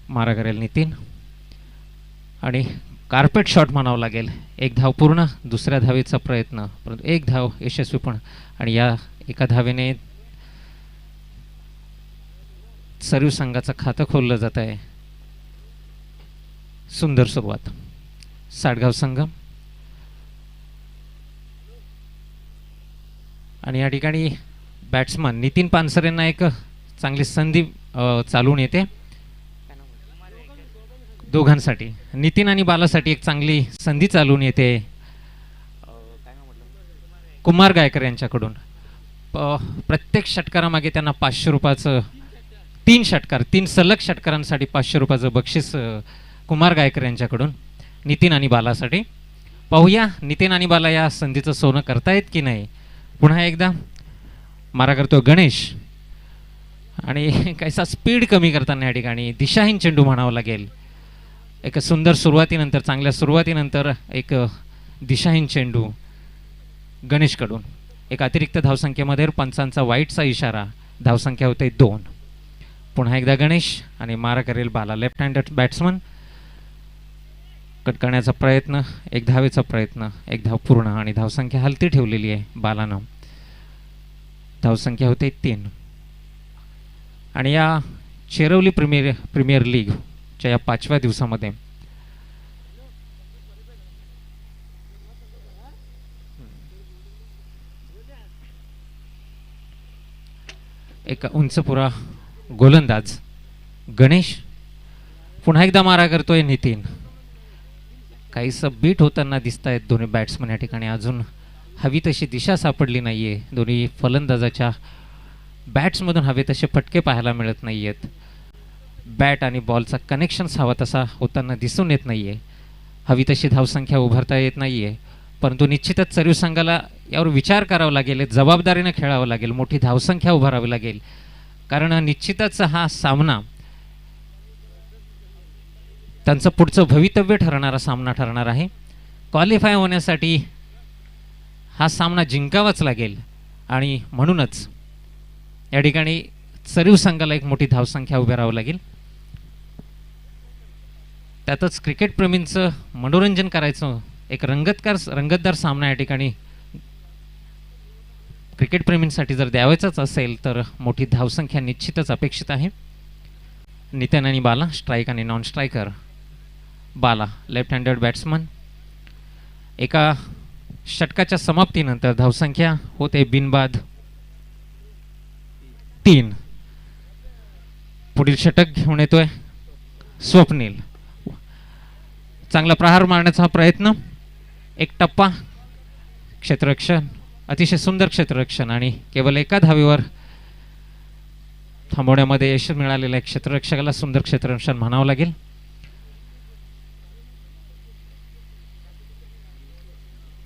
मारा करेल नितीन आणि कार्पेट शॉट म्हणावं लागेल. एक धाव पूर्ण, दुसऱ्या धावेचा प्रयत्न, परंतु एक धाव यशस्वी पण. आणि या एका धावेने सर्व संघाचं खातं खोललं जात आहे. सुंदर सुरुवात साडगाव संघ. आणि या ठिकाणी बॅट्समन नितीन पानसरेंना एक चांगली संधी चालून येते. दोघांसाठी, नितीन आणि बालासाठी एक चांगली संधी चालून येते कुमार गायकर यांच्याकडून. प्रत्येक षटकारामागे त्यांना 500 रुपयाचं, 3 षटकार, 3 सलग षटकारांसाठी 500 रुपयाचं बक्षीस कुमार गायकर यांच्याकडून नितीन आणि बालासाठी. पाहूया नितीन आणि बाला या संधीचं सोनं करतायत की नाही. पुन्हा एकदा मारा करतो गणेश आणि काहीसा स्पीड कमी करताना या ठिकाणी दिशाहीन चेंडू म्हणावं लागेल. एक सुंदर सुरुवातीनंतर, चांगल्या सुरुवातीनंतर एक दिशाहीन चेंडू गणेशकडून. एक अतिरिक्त धावसंख्येमध्ये पंचांचा वाईटचा इशारा. धावसंख्या होते 2. पुन्हा एकदा गणेश आणि मारा करेल Bala. Left handed batsman. Cut करण्याचा प्रयत्न, एक धावेचा प्रयत्न, एक धाव पूर्ण आणि धावसंख्या हलती ठेवलेली आहे बालानं. धावसंख्या होते 3. आणि या चेरवली प्रीमियर लीगच्या या 5व्या दिवसामध्ये एक उंचपुरा गोलंदाज गणेश. पुन्हा एकदा मारा करतोय नितीन. काहीसं बीट होताना दिसत आहेत दोन्ही बॅट्समन या ठिकाणी. अजून हवी तशी दिशा सापडली नाही आहे. दोन्ही फलंदाजाच्या बॅट्समधून हवे तसे फटके पाहायला मिळत नाही आहेत. बॅट आणि बॉलचा कनेक्शन्स हवा तसा होताना दिसून येत नाही आहे. हवी तशी धावसंख्या उभारता येत नाही आहे. परंतु निश्चितच सर्व संघाला यावर विचार करावा लागेल, जबाबदारीने खेळावं लागेल, मोठी धावसंख्या उभारावी लागेल. कारण निश्चितच हा सामना त्यांचं पुढचं भवितव्य ठरणारा सामना ठरणार आहे. क्वालिफाय होण्यासाठी हा सामना जिंकावाच लागेल. आणि म्हणूनच या ठिकाणी सर्व संघाला एक मोठी धावसंख्या उभी राहावं लागेल. त्यातच क्रिकेटप्रेमींचं मनोरंजन करायचं, एक रंगतदार सामना या ठिकाणी क्रिकेटप्रेमींसाठी जर द्यावायचाच असेल तर मोठी धावसंख्या निश्चितच अपेक्षित आहे. नितीन आणि बाला स्ट्राईक आणि नॉन स्ट्रायकर. बाला लेफ्ट हँडेड बॅट्समन. एका षटकाच्या समाप्तीनंतर धावसंख्या होते बिनबाद 3. पुढील षटक घेऊन येतोय स्वप्नील. चांगला प्रहार मारण्याचा प्रयत्न, एक टप्पा, क्षेत्ररक्षण, अतिशय सुंदर क्षेत्ररक्षण आणि केवळ एका धावेवर थांबवण्यामध्ये यश मिळालेल्या क्षेत्ररक्षकाला सुंदर क्षेत्ररक्षण म्हणावं लागेल.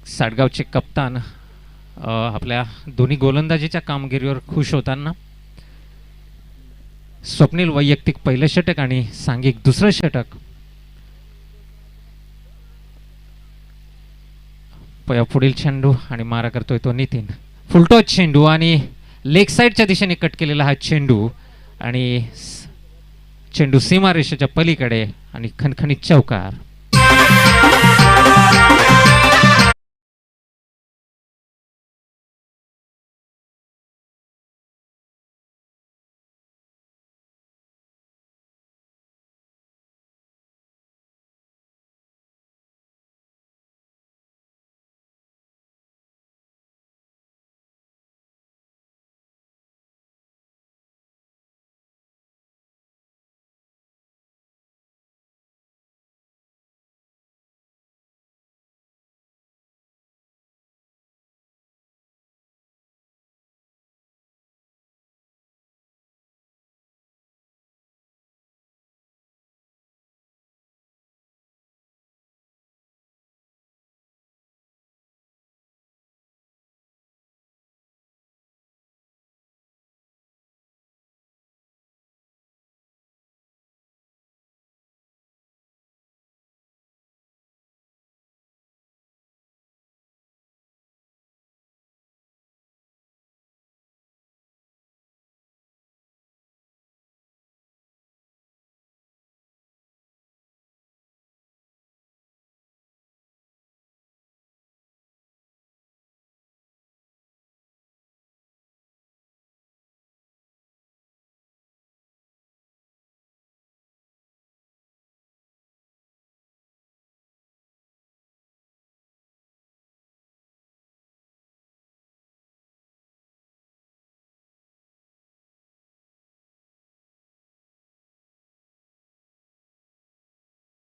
साडगावचे कप्तान आपल्या दोन्ही गोलंदाजीच्या कामगिरीवर खुश होताना. स्वप्नील वैयक्तिक पहिलं षटक आणि सांघिक दुसरं षटक. पुढील चेंडू आणि मारा करतोय तो नितीन. फुलटॉस चेंडू आणि लेग साईडच्या दिशेने कट केलेला हा चेंडू आणि चेंडू सीमारेषेच्या पलीकडे आणि खणखणीत चौकार.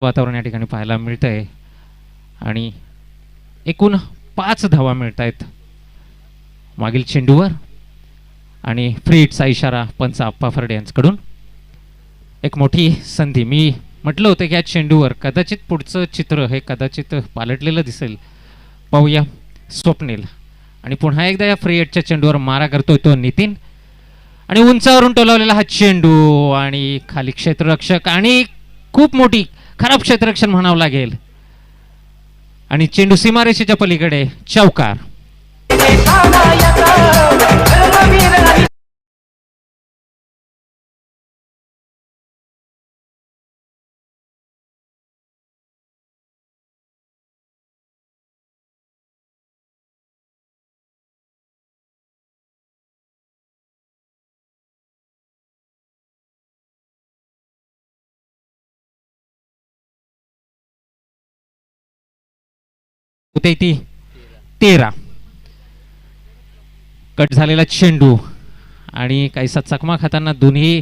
वातावरण या ठिकाणी पाहायला मिळतंय आणि एकूण 5 धावा मिळत आहेत मागील चेंडूवर आणि फ्री हिटचा इशारा पंच आप्पा फर्डे यांच्याकडून. एक मोठी संधी. मी म्हटलं होतं की या चेंडूवर कदाचित पुढचं चित्र हे कदाचित पालटलेलं दिसेल. पाहूया स्वप्नील आणि पुन्हा एकदा या फ्री हिटच्या चेंडूवर मारा करतोय तो नितीन आणि उंचावरून टोलावलेला हा चेंडू आणि खाली क्षेत्ररक्षक आणि खूप मोठी खराब क्षेत्ररक्षण म्हणावं लागेल आणि चेंडू सीमारेषेच्या पलीकडे चौकार. होते ती 13 कट झालेला चेंडू आणि काहीसा चकमा खाताना दोन्ही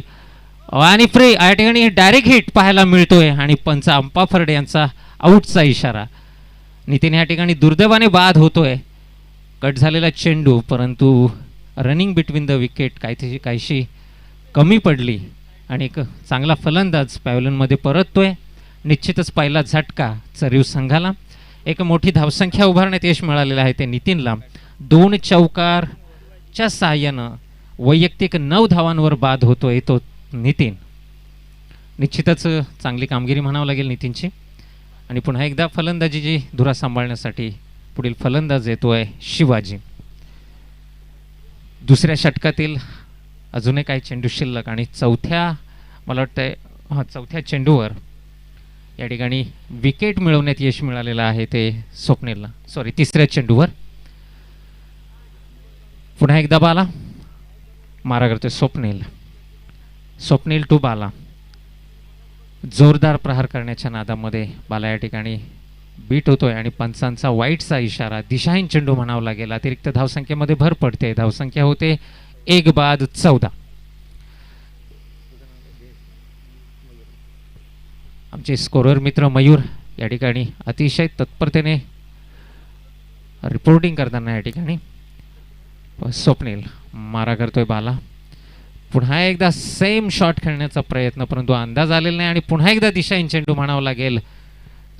आणि फ्री या ठिकाणी डायरेक्ट हिट पाहायला मिळतोय आणि पंच आप्पा फर्डे यांचा आउटचा इशारा. नितीन या ठिकाणी दुर्दैवाने बाद होतोय. कट झालेला चेंडू परंतु रनिंग बिटवीन द विकेट काहीशी कमी पडली आणि एक चांगला फलंदाज पॅव्हलियनमध्ये परततोय. निश्चितच पहिला झटका चरीव संघाला. एक मोठी धावसंख्या उभारण्यात यश मिळालेलं आहे ते नितीनला. 2 चौकारच्या सहाय्यानं वैयक्तिक 9 धावांवर बाद होतोय तो नितीन. निश्चितच चांगली कामगिरी म्हणावं लागेल नितीनची. आणि पुन्हा एकदा फलंदाजीची धुरा सांभाळण्यासाठी पुढील फलंदाज येतोय शिवाजी. दुसऱ्या षटकातील अजूनही काही चेंडू शिल्लक आणि मला वाटतंय चौथ्या चेंडूवर या ठिकाणी विकेट मिळवण्यात यश मिळालेलं आहे ते स्वप्नीलला. तिसऱ्या चेंडूवर पुन्हा एकदा बाला मारा करतोय स्वप्नील टू बाला. जोरदार प्रहार करण्याच्या नादामध्ये बाला या ठिकाणी बीट होतोय आणि पंचांचा वाईटचा इशारा. दिशाहीन चेंडू म्हणावं लागेल. अतिरिक्त धावसंख्येमध्ये भर पडते. धावसंख्या होते 1-14. आमचे स्कोरर मित्र मयूर या ठिकाणी अतिशय तत्परतेने रिपोर्टिंग करताना या ठिकाणी. स्वप्नील मारा करतोय बाला. पुन्हा एकदा सेम शॉट खेळण्याचा प्रयत्न परंतु अंदाज आलेला नाही आणि पुन्हा एकदा दिशाहीन चेंडू म्हणावं लागेल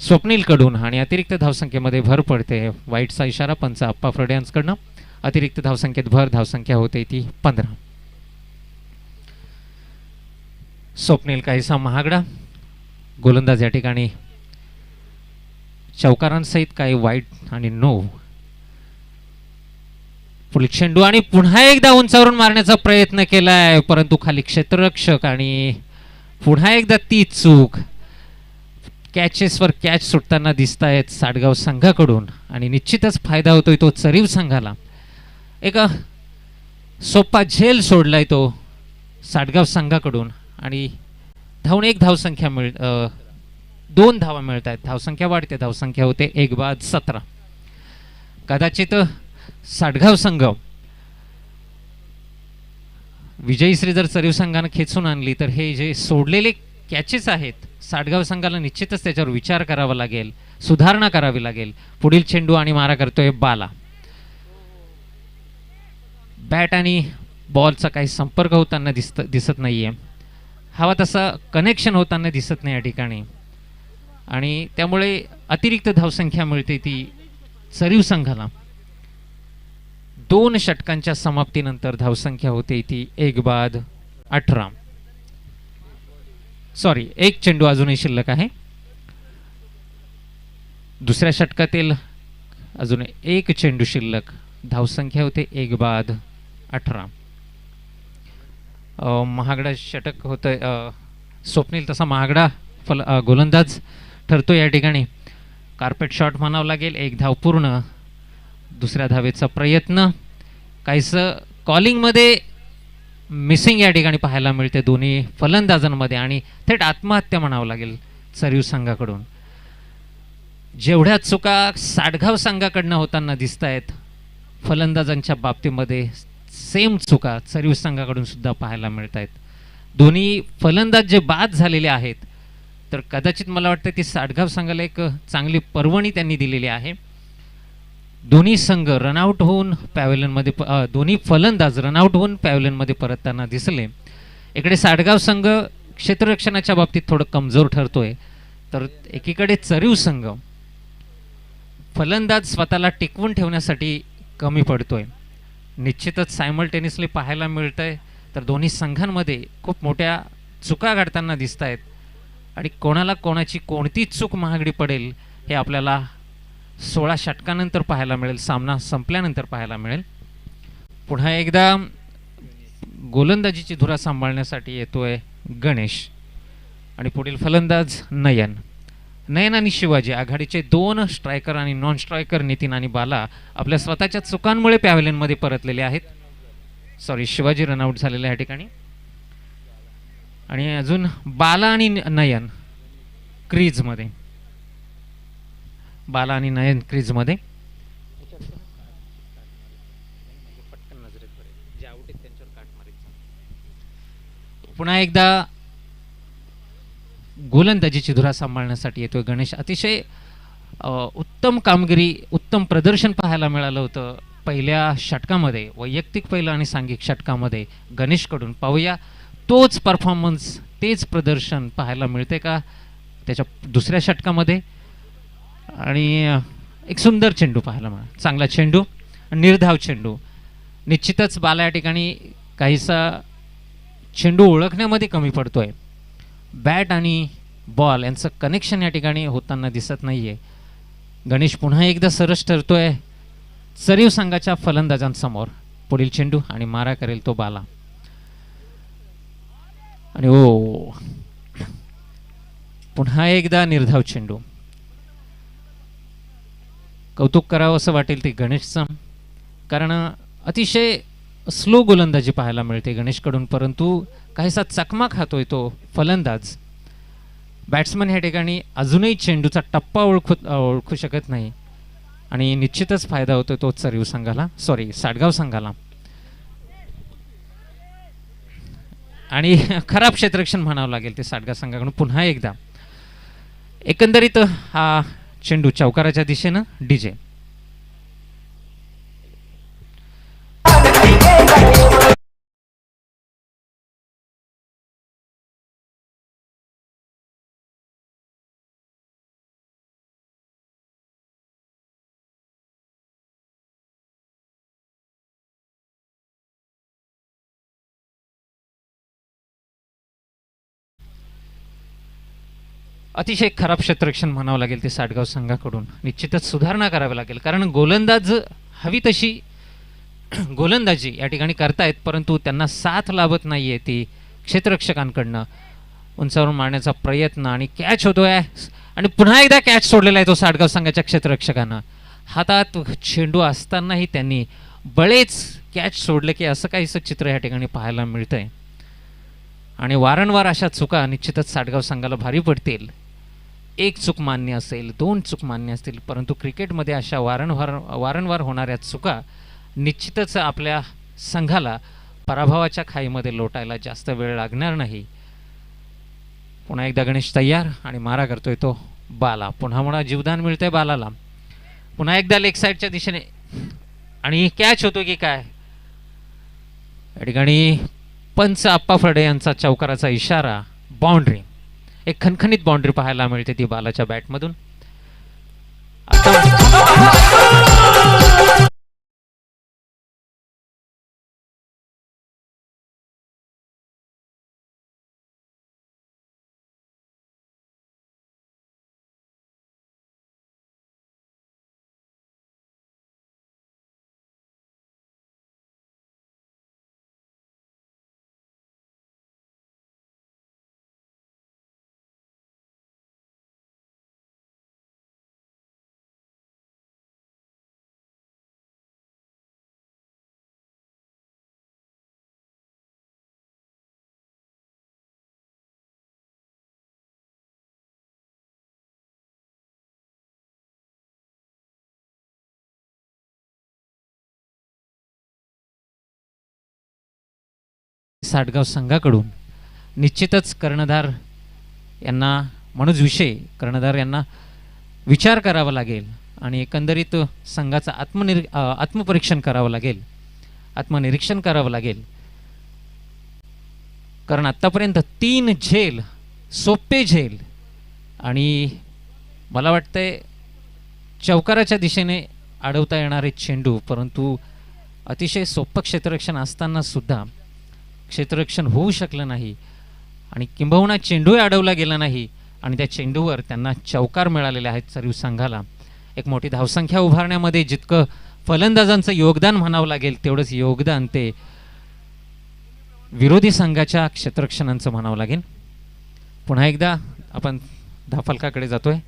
स्वप्नीलकडून आणि अतिरिक्त धावसंख्येमध्ये भर पडते. वाईटचा इशारा पंच आप्पा फर्डे यांच्याकडनं. अतिरिक्त धावसंख्येत भर. धावसंख्या होते ती 15. स्वप्नील काहीसा महागडा. गोलंदाज या ठिकाणी चौकारांसहित काही वाईट आणि नो. पुढील चेंडू आणि पुन्हा एकदा उंचावरून मारण्याचा प्रयत्न केलाय परंतु खाली क्षेत्ररक्षक आणि पुन्हा एकदा ती चूक. कॅचेसवर कॅच सुटताना दिसत आहेत साडगाव संघाकडून आणि निश्चितच फायदा होतोय तो चरीव संघाला. एक सोपा झेल सोडलाय तो साडगाव संघाकडून आणि धावून 1 धावसंख्या 2 धावा मिळत आहेत. धावसंख्या वाढते. धावसंख्या होते 1-17. कदाचित साडगाव संघ विजयश्री जर चरीव संघानं खेचून आणली तर हे जे सोडलेले कॅचेस आहेत साडगाव संघाला निश्चितच त्याच्यावर विचार करावा लागेल. सुधारणा करावी लागेल. पुढील चेंडू आणि मारा करतोय बाला. बॅट आणि बॉलचा काही संपर्क होताना दिसत नाहीये. हवा तसा कनेक्शन होताना दिसत नाही या ठिकाणी आणि त्यामुळे अतिरिक्त धावसंख्या मिळते ती चरीव संघाला. 2 षटकांच्या समाप्तीनंतर धावसंख्या होते ती 1-18. एक चेंडू अजूनही शिल्लक आहे. दुसऱ्या षटकातील अजून 1 चेंडू शिल्लक. धावसंख्या होते 1-18. महागडा षटक होतंय. स्वप्नील तसा महागडा गोलंदाज ठरतो या ठिकाणी. कार्पेट शॉट म्हणावं लागेल. 1 धाव पूर्ण. दुसऱ्या धावेचा प्रयत्न. काहीसं कॉलिंगमध्ये मिसिंग या ठिकाणी पाहायला मिळते दोन्ही फलंदाजांमध्ये आणि थेट आत्महत्या म्हणावं लागेल चरीव संघाकडून. जेवढ्या चुका साडगाव संघाकडनं होताना दिसत आहेत फलंदाजांच्या बाबतीमध्ये सेम चुका चरीव संघाकडून सुद्धा पाहायला मिळत आहेत. दोन्ही फलंदाज जे बाद झालेले आहेत तर कदाचित मला वाटतं ती साडगाव संघाला एक चांगली पर्वणी त्यांनी दिलेली आहे. दोन्ही संघ रनआउट होऊन पॅव्हेलियनमध्ये दोन्ही फलंदाज रनआउट होऊन पॅव्हेलियनमध्ये परतताना दिसले. इकडे साडगाव संघ क्षेत्ररक्षणाच्या बाबतीत थोडं कमजोर ठरतोय, तर एकीकडे चरीव संघ फलंदाज स्वतःला टिकवून ठेवण्यासाठी कमी पडतोय. निश्चितच सायमल्टेनियसली पाहायला मिळतंय, तर दोन्ही संघांमध्ये खूप मोठ्या चुका घडताना दिसत आहेत आणि कोणाला कोणाची कोणती चूक महागडी पडेल हे आपल्याला 16 षटकानंतर पाहायला मिळेल, सामना संपल्यानंतर पाहायला मिळेल. पुन्हा एकदा गोलंदाजीची धुरा सांभाळण्यासाठी येतोय गणेश आणि पुढील फलंदाज नयन. नयन आणि शिवाजी आघाडीचे 2 स्ट्रायकर आणि नॉन स्ट्रायकर नितीन आणि बाला आपल्या स्वतःच्या चुकांमुळे पॅव्हेलियनमध्ये परतलेले आहेत. सॉरी, शिवाजी रनआउट झालेले या ठिकाणी. आणि अजून बाला आणि नयन क्रीजमध्ये, बाला आणि नयन क्रीजमध्ये. पुन्हा एकदा गोलंदाजीची धुरा सांभाळण्यासाठी येतोय गणेश. अतिशय उत्तम कामगिरी, उत्तम प्रदर्शन पाहायला मिळालं होतं पहिल्या षटकामध्ये, वैयक्तिक पहिलं आणि सांघिक षटकामध्ये गणेशकडून. पाहूया तोच परफॉर्मन्स, तेच प्रदर्शन पाहायला मिळते का त्याच्या दुसऱ्या षटकामध्ये. आणि एक सुंदर चेंडू पाहायला मिळाला, चांगला चेंडू, निर्धाव चेंडू. निश्चितच बाला या ठिकाणी काहीसा चेंडू ओळखण्यामध्ये कमी पडतोय. बॅट आणि बॉल यांचं कनेक्शन या ठिकाणी होताना दिसत नाहीये. गणेश पुन्हा एकदा सरस ठरतोय चरीव संघाच्या फलंदाजांसमोर. पुढील चेंडू आणि मारा करेल तो बाला. आणि ओ, पुन्हा एकदा निर्धाव चेंडू. कौतुक करावं असं वाटेल ते गणेशचं, कारण अतिशय स्लो गोलंदाजी पाहायला मिळते गणेशकडून, परंतु काहीसा चकमा खातोय तो फलंदाज. बॅट्समन ह्या ठिकाणी अजूनही चेंडूचा टप्पा ओळखू शकत नाही आणि निश्चितच फायदा होतो तो चरीव संघाला, सॉरी साडगाव संघाला. आणि खराब क्षेत्ररक्षण म्हणावं लागेल ते साडगाव संघाकडून. पुन्हा एकदा एकंदरीत हा चेंडू चौकाराच्या दिशेनं डीजे. अतिशय खराब क्षेत्ररक्षण म्हणावं लागेल ते साडगाव संघाकडून. निश्चितच सुधारणा करावी लागेल, कारण गोलंदाज हवी तशी गोलंदाजी या ठिकाणी करतायत, परंतु त्यांना साथ लाभत नाहीये ती क्षेत्ररक्षकांकडनं. उंचावर मारण्याचा प्रयत्न आणि कॅच होतोय आणि पुन्हा एकदा कॅच सोडलेला आहे तो साडगाव संघाच्या क्षेत्ररक्षकांना. हातात चेंडू असतानाही त्यांनी बळेच कॅच सोडले की असं काहीसं चित्र या ठिकाणी पाहायला मिळतंय. आणि वारंवार अशा चुका निश्चितच साडगाव संघाला भारी पडतील. एक चूक मान्य असेल, 2 चूक मान्य असतील, परंतु क्रिकेटमध्ये अशा वारंवार होणाऱ्या चुका निश्चितच आपल्या संघाला पराभवाच्या खाईमध्ये लोटायला जास्त वेळ लागणार नाही. पुन्हा एकदा गणेश तयार आणि मारा करतोय तो बाला. पुन्हा जीवदान मिळतंय बालाला. पुन्हा एकदा लेग साईडच्या दिशेने आणि कॅच होतो की काय. या ठिकाणी पंच आप्पा फडे यांचा चौकाराचा इशारा. बाउंड्री, एक खणखणीत बाउंड्री पाहायला मिळते ती बालाच्या बॅटमधून. साडगाव संघाकडून निश्चितच कर्णधार यांना म्हणूनच विषय कर्णधार यांना विचार करावा लागेल आणि एकंदरीत संघाचं आत्मपरीक्षण करावं लागेल, आत्मनिरीक्षण करावं लागेल. कारण आत्तापर्यंत 3 झेल, सोपे झेल, आणि मला वाटतंय चौकाराच्या दिशेने अडवता येणारे चेंडू, परंतु अतिशय सोपं क्षेत्ररक्षण असताना सुद्धा क्षेत्ररक्षण होऊ शकलं नाही आणि किंबहुना चेंडूही अडवला गेला नाही आणि त्या चेंडूवर त्यांना चौकार मिळालेले आहेत. सरीव संघाला एक मोठी धावसंख्या उभारण्यामध्ये जितकं फलंदाजांचं योगदान म्हणावं लागेल तेवढंच योगदान ते विरोधी संघाच्या क्षेत्ररक्षणांचं म्हणावं लागेल. पुन्हा एकदा आपण धावफलकाकडे जातोय.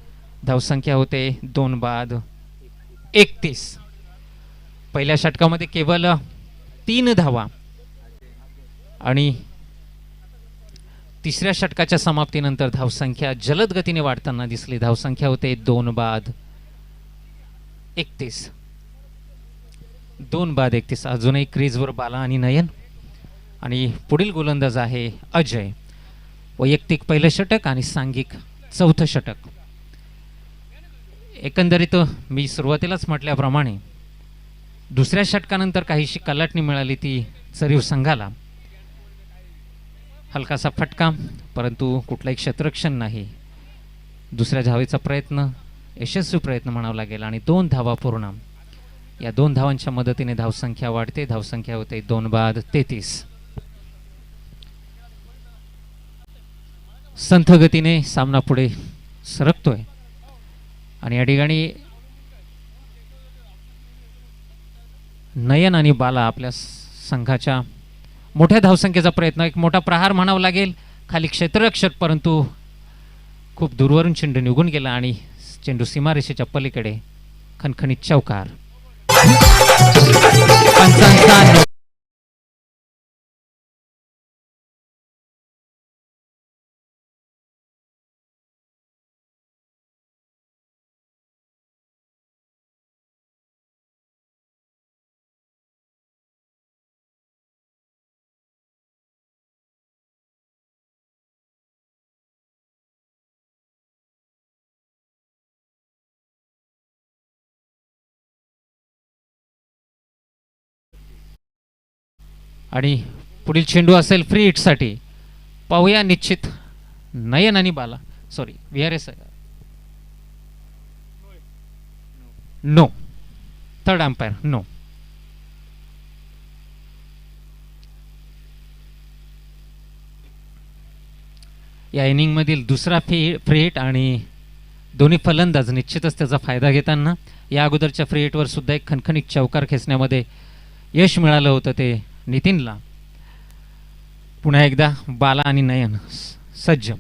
धावसंख्या होते 2 बाद 31. पहिल्या षटकामध्ये केवळ 3 धावा आणि तिसऱ्या षटकाच्या समाप्तीनंतर धावसंख्या जलद गतीने वाढताना दिसली. धावसंख्या होते 2 बाद 31. 2 बाद 31. अजूनही क्रीजवर बाला आणि नयन आणि पुढील गोलंदाज आहे अजय. वैयक्तिक पहिलं षटक आणि सांघिक चौथं षटक. एकंदरीत मी सुरुवातीलाच म्हटल्याप्रमाणे दुसऱ्या षटकानंतर काहीशी कलाटणी मिळाली ती सरीव संघाला. हलकासा फटका, परंतु कुठलाही क्षेत्ररक्षण नाही. दुसऱ्या धावेचा प्रयत्न, यशस्वी प्रयत्न म्हणावा लागेल आणि 2 धावा पूर्ण. या 2 धावांच्या मदतीने धावसंख्या वाढते. धावसंख्या होते 2 बाद 33. संथ गतीने सामना पुढे सरकतोय आणि या ठिकाणी नयन आणि बाला आपल्या संघाच्या मोठ्या धावसंख्येचा प्रयत्न, एक मोठा प्रहार म्हणावा लागेल. खाली क्षेत्ररक्षक, परंतु खूप दूरवरून चेंडू निघून गेला आणि चेंडू सीमारेषेच्या पलीकडे. खणखणीत चौकार. 55. आणि पुढील चेंडू असेल फ्री हिटसाठी. पाहूया निश्चित नयन आणि Bala, sorry VRS, no. Third umpire no. या इनिंगमधील दुसरा फ्री हिट आणि दोन्ही फलंदाज निश्चितच त्याचा फायदा घेताना. या अगोदरच्या फ्री हिटवर सुद्धा एक खणखणीत चौकार खेचण्यामध्ये यश मिळालं होतं ते नितीनला. पुन्हा एकदा बाला आणि नयन सज्ज.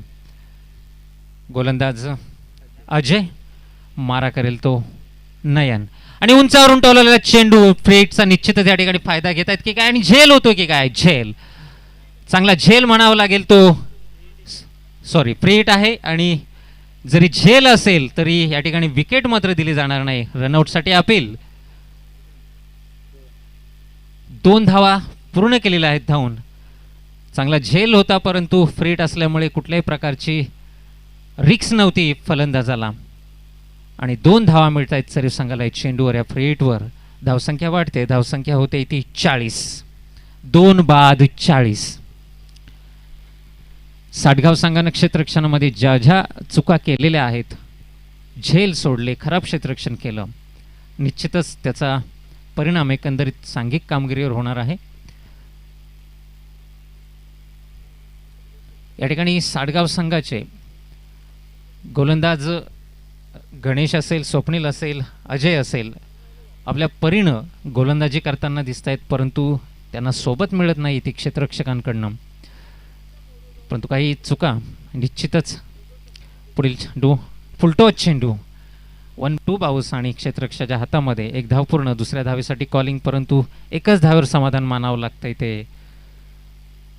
गोलंदाज अजय, मारा करेल तो नयन आणि उंचावरून टोललेला चेंडू. फ्रीटचा निश्चितच या ठिकाणी फायदा घेत आहेत की काय आणि झेल होतो की काय. झेल, चांगला झेल म्हणावा लागेल तो. सॉरी, फ्रीट आहे आणि जरी झेल असेल तरी या ठिकाणी विकेट मात्र दिली जाणार नाही. रनआउटसाठी अपील. 2 धावा पूर्ण केलेल्या आहेत धावून. चांगला झेल होता, परंतु फ्रीट असल्यामुळे कुठल्याही प्रकारची रिक्स नव्हती फलंदाजाला आणि 2 धावा मिळत आहेत सरीव संघाला चेंडूवर. या फ्रीटवर धावसंख्या वाढते. धावसंख्या होते ती 40. 2 बाद 40. साठगाव संघानं क्षेत्ररक्षणामध्ये ज्या ज्या चुका केलेल्या आहेत, झेल सोडले, खराब क्षेत्ररक्षण केलं, निश्चितच त्याचा परिणाम एकंदरीत सांघिक कामगिरीवर होणार आहे. या ठिकाणी साठगाव संघाचे गोलंदाज गणेश असेल, स्वप्नील असेल, अजय असेल, आपल्या परीनं गोलंदाजी करताना दिसत आहेत, परंतु त्यांना सोबत मिळत नाही ती क्षेत्ररक्षकांकडनं. परंतु काही चुका निश्चितच. पुढील चेंडू फुलटॉस चेंडू, 1-2 बाउस आणि क्षेत्ररक्षकाच्या हातामध्ये. 1 धाव पूर्ण. दुसऱ्या धावेसाठी कॉलिंग, परंतु एकच धावेवर समाधान मानावं लागतंय ते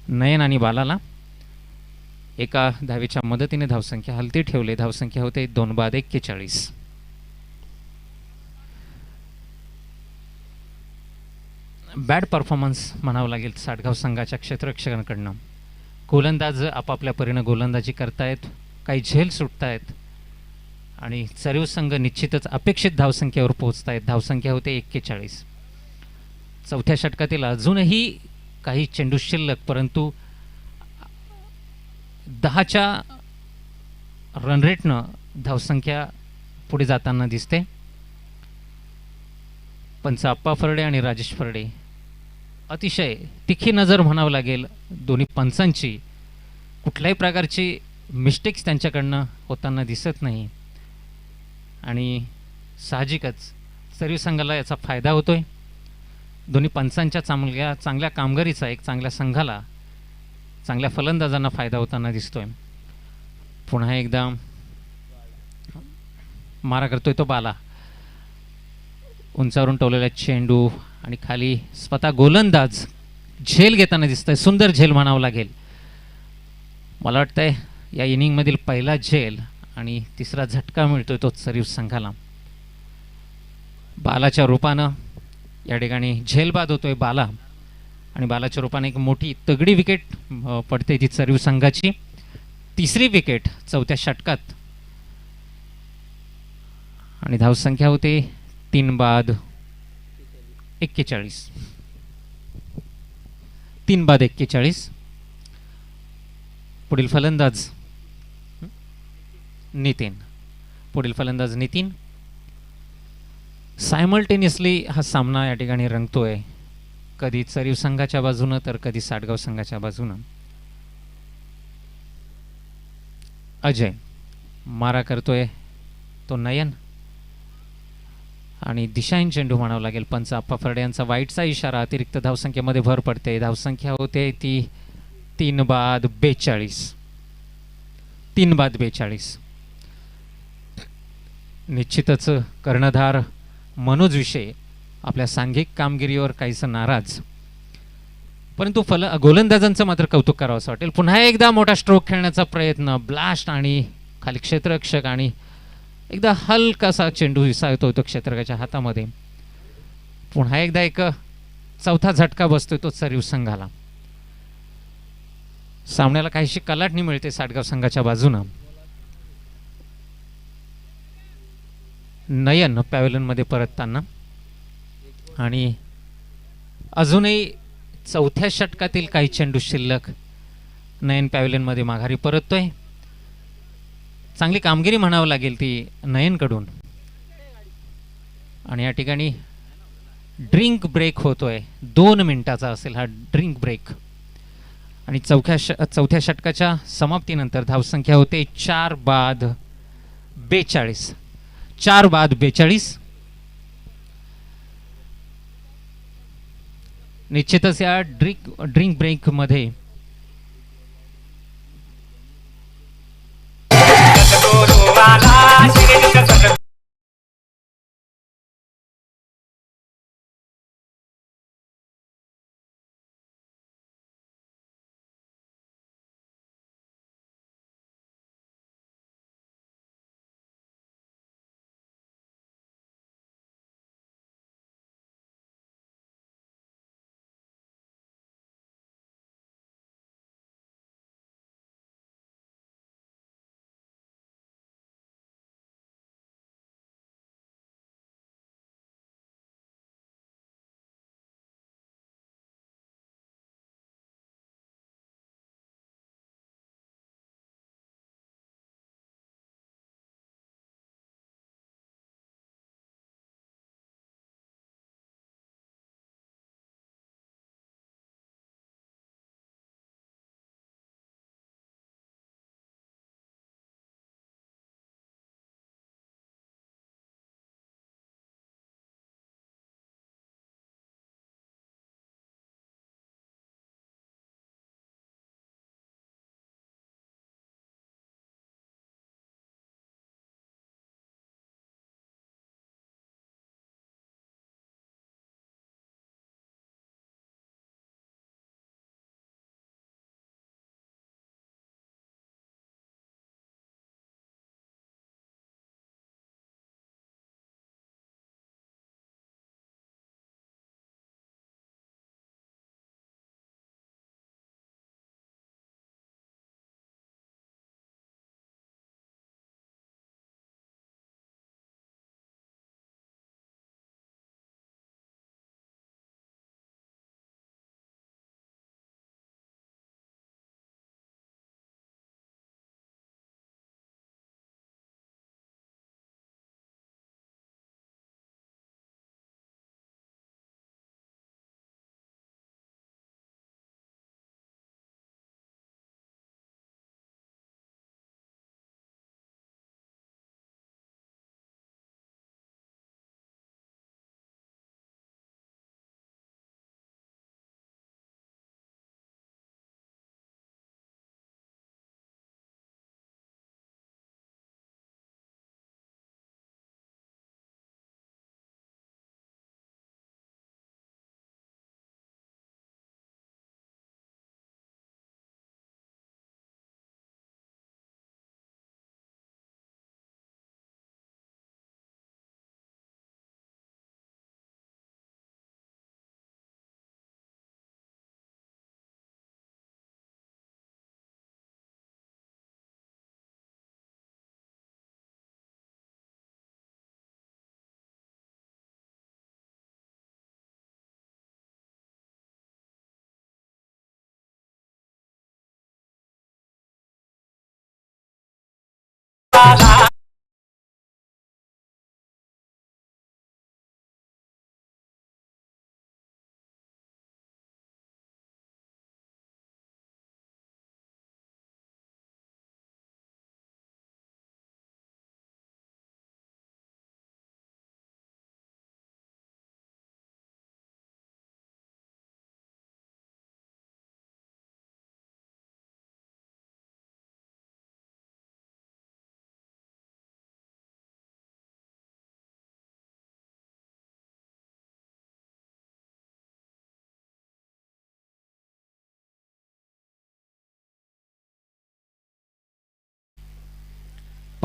नयन आणि बालाला. एका धावेच्या मदतीने धावसंख्या हलती ठेवले. धावसंख्या होते 2 बाद 41. बॅड परफॉर्मन्स म्हणावं लागेल साठगाव संघाच्या क्षेत्ररक्षकांकडनं. गोलंदाज आपापल्या परीनं गोलंदाजी करतायत, काही झेल सुटतायत आणि चरीव संघ निश्चितच अपेक्षित धावसंख्येवर पोहोचतायत. धावसंख्या होते 41. चौथ्या षटकातील अजूनही काही चेंडू शिल्लक, परंतु 10च्या रन रेटनं धावसंख्या पुढे जाताना दिसते. पंच आप्पा फरडे आणि राजेश फरडे, अतिशय तिखी नजर म्हणावं लागेल दोन्ही पंचांची. कुठल्याही प्रकारची मिस्टेक्स त्यांच्याकडनं होताना दिसत नाही आणि साहजिकच सर्व संघाला याचा फायदा होतोय. दोन्ही पंचांच्या चांगल्या कामगिरीचा एक चांगल्या संघाला, चांगल्या फलंदाजांना फायदा होताना दिसतोय. पुन्हा एकदा मारा करतोय तो बाला. उंचावरून टोललेला चेंडू आणि खाली स्वतः गोलंदाज झेल घेताना दिसतंय. सुंदर झेल म्हणावं लागेल. मला वाटतंय या इनिंगमधील पहिला झेल आणि तिसरा झटका मिळतोय तो सरीव संघाला. बालाच्या रूपानं या ठिकाणी झेल बाद होतोय बाला आणि बालाच्या रूपाने एक मोठी तगडी विकेट पडते ती सरीव संघाची. तिसरी विकेट चौथ्या षटकात आणि धावसंख्या होते 3 बाद 41. 3 बाद 41. पुढील फलंदाज नितीन. सायमल्टेनियसली हा सामना या ठिकाणी रंगतोय, कधी चरीव संघाच्या बाजूनं तर कधी साटगाव संघाच्या बाजूनं. अजय मारा करतोय तो नयन आणि दिशाहीन चेंडू म्हणावं लागेल. पंच आप्पा फरडे यांचा वाईटचा इशारा. अतिरिक्त धावसंख्येमध्ये भर पडते. धावसंख्या होते ती 3 बाद 42. 3 बाद 42. निश्चितच कर्णधार मनोज विषय आपल्या सांघिक कामगिरीवर काहीसं नाराज, परंतु गोलंदाजांचं मात्र कौतुक करावं असं वाटेल. पुन्हा एकदा मोठा स्ट्रोक खेळण्याचा प्रयत्न, ब्लास्ट आणि खाली क्षेत्ररक्षक आणि एकदा हलकासा चेंडू विसावतो तो क्षेत्ररक्षकाच्या हातामध्ये. पुन्हा एकदा एक चौथा झटका बसतोय तो सरीव संघाला. सामन्याला काहीशी कलाटणी मिळते साटगाव संघाच्या बाजूनं. नयन पॅव्हलियनमध्ये परतताना आणि अजूनही चौथ्या षटकातील काही चेंडू शिल्लक. नयन पॅव्हलियनमध्ये माघारी परततोय. चांगली कामगिरी म्हणावं लागेल ती नयनकडून. आणि या ठिकाणी ड्रिंक ब्रेक होतोय. 2 मिनिटाचा असेल हा ड्रिंक ब्रेक. आणि चौथ्या षटकाच्या समाप्तीनंतर धावसंख्या होते 4 बाद 42. 4 बाद 42. निश्चितच या ड्रिंक ब्रेकमध्ये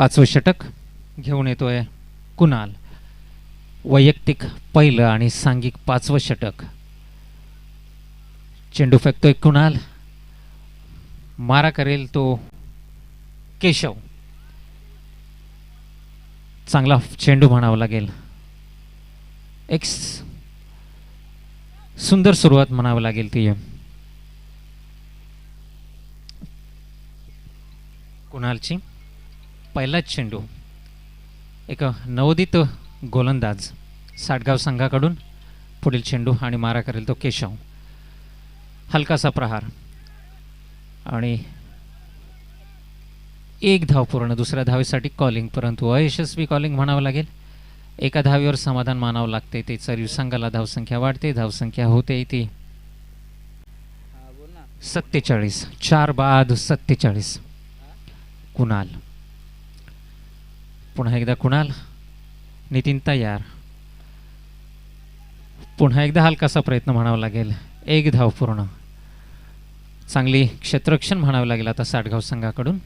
5वं षटक घेऊन येतोय कुणाल. वैयक्तिक पहिलं आणि सांघिक 5वं षटक. चेंडू फेकतोय कुणाल. मारा करेल तो केशव. चांगला चेंडू म्हणावा लागेल. एक सुंदर सुरुवात म्हणावी लागेल ती कुणालची. पहिलाच चेंडू. एक नवोदित गोलंदाज साटगाव संघाकडून. पुढील चेंडू आणि मारा करेल तो केशव. हलकासा प्रहार आणि एक धाव पूर्ण. दुसऱ्या धावेसाठी कॉलिंग, परंतु अयशस्वी कॉलिंग म्हणावं लागेल. एका धावेवर समाधान मानावं लागते. ते चरीव संघाला धावसंख्या वाढते. धावसंख्या होते ती 47. 4 बाद 47. कुणाल. पुन्हा एकदा कुणाल. नितीन तयार. पुन्हा एकदा हलकासा प्रयत्न म्हणावा लागेल. एक धाव पूर्ण. चांगली क्षेत्ररक्षण म्हणावं लागेल आता साटगाव संघाकडून.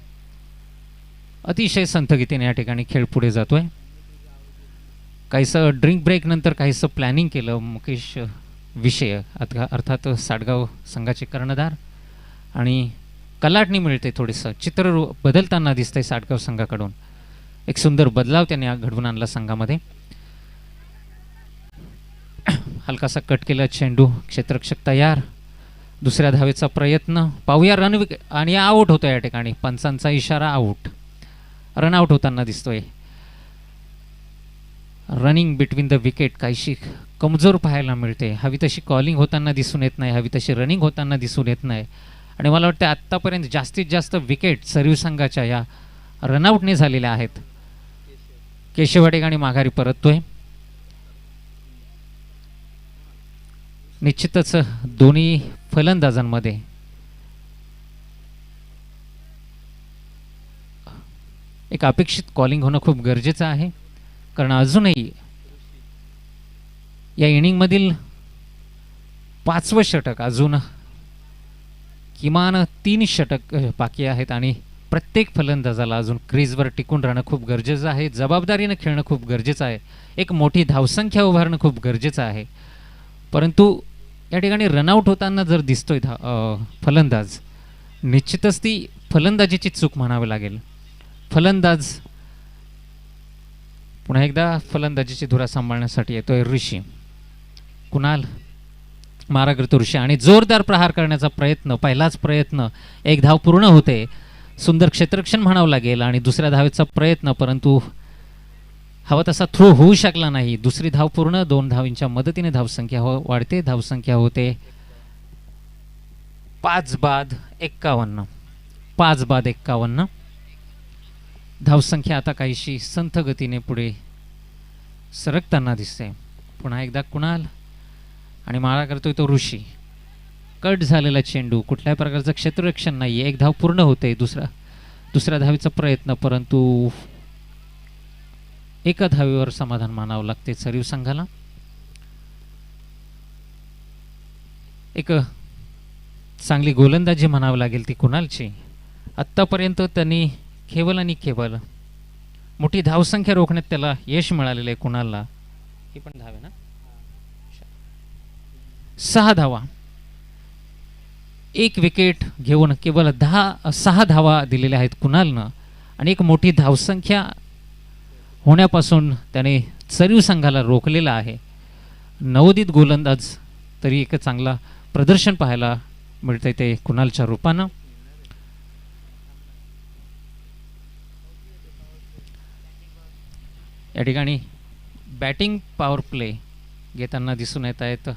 अतिशय संथगतीने या ठिकाणी खेळ पुढे जातोय. काहीसं ड्रिंक ब्रेक नंतर काहीसं प्लॅनिंग केलं मुकेश विषय अर्थात साटगाव संघाचे कर्णधार. आणि कलाटणी मिळते. थोडंसं चित्र बदलताना दिसतंय साटगाव संघाकडून. एक सुंदर बदलाव त्याने घडवून आणला संघामध्ये. हलकासा कट केला चेंडू. क्षेत्ररक्षक तयार. दुसऱ्या धावेचा प्रयत्न पाहूया. रन विकेट आणि आऊट होतो या ठिकाणी. पंचांचा इशारा आऊट. रन आऊट होताना दिसतोय. रनिंग बिटवीन द विकेट काहीशी कमजोर पाहायला मिळते. हवी तशी कॉलिंग होताना दिसून येत नाही. हवी तशी रनिंग होताना दिसून येत नाही. आणि मला वाटतं आत्तापर्यंत जास्तीत जास्त विकेट सर्व्हिस संघाच्या या रनआउटने झालेल्या आहेत. केशव या ठिकाणी माघारी परततोय. निश्चितच दोन्ही फलंदाजांमध्ये एक अपेक्षित कॉलिंग होणं खूप गरजेचं आहे. कारण अजूनही या इनिंगमधील 5वं षटक अजून किमान 3 षटक बाकी आहेत आणि प्रत्येक फलंदाजाला अजून क्रीजवर टिकून राहणं खूप गरजेचं आहे. जबाबदारीनं खेळणं खूप गरजेचं आहे. एक मोठी धावसंख्या उभारणं खूप गरजेचं आहे. परंतु या ठिकाणी रनआउट होताना जर दिसतोय फलंदाज, निश्चितच ती फलंदाजीची चूक म्हणावी लागेल. फलंदाज पुन्हा एकदा फलंदाजीची धुरा सांभाळण्यासाठी येतोय ऋषी. कुणाल मारा करतो ऋषी आणि जोरदार प्रहार करण्याचा प्रयत्न. पहिलाच प्रयत्न. एक धाव पूर्ण होते. सुंदर क्षेत्ररक्षण म्हणावं लागेल आणि दुसऱ्या धावेचा प्रयत्न, परंतु हवा तसा थ्रो होऊ शकला नाही. दुसरी धाव पूर्ण. 2 धावींच्या मदतीने धावसंख्या वाढते. धावसंख्या होते 5 बाद 51. 5 बाद 51. धावसंख्या आता काहीशी संथ गतीने पुढे सरकताना दिसते. पुन्हा एकदा कुणाल आणि मारा करतोय तो ऋषी. कट झालेला चेंडू. कुठल्याही प्रकारचं क्षेत्ररक्षण नाही. एक धाव पूर्ण होते. दुसऱ्या धावेचा प्रयत्न, परंतु एका धावेवर समाधान मानावं लागते सरीव संघाला. एक चांगली गोलंदाजी म्हणावं लागेल ती कुणालची. आत्तापर्यंत त्यांनी केवळ आणि केवळ मोठी धावसंख्या रोखण्यात त्याला यश मिळालेलं आहे कुणालला. ही पण धाव आहे ना. 6 धावा. 1 विकेट घेऊन केवळ 6 धावा दिलेल्या आहेत कुणालनं. आणि एक मोठी धावसंख्या होण्यापासून त्याने चरीव संघाला रोखलेला आहे. नवोदित गोलंदाज तरी एक चांगला प्रदर्शन पाहायला मिळतंय ते कुणालच्या रूपानं. या ठिकाणी बॅटिंग पॉवर प्ले घेताना दिसून येत आहेत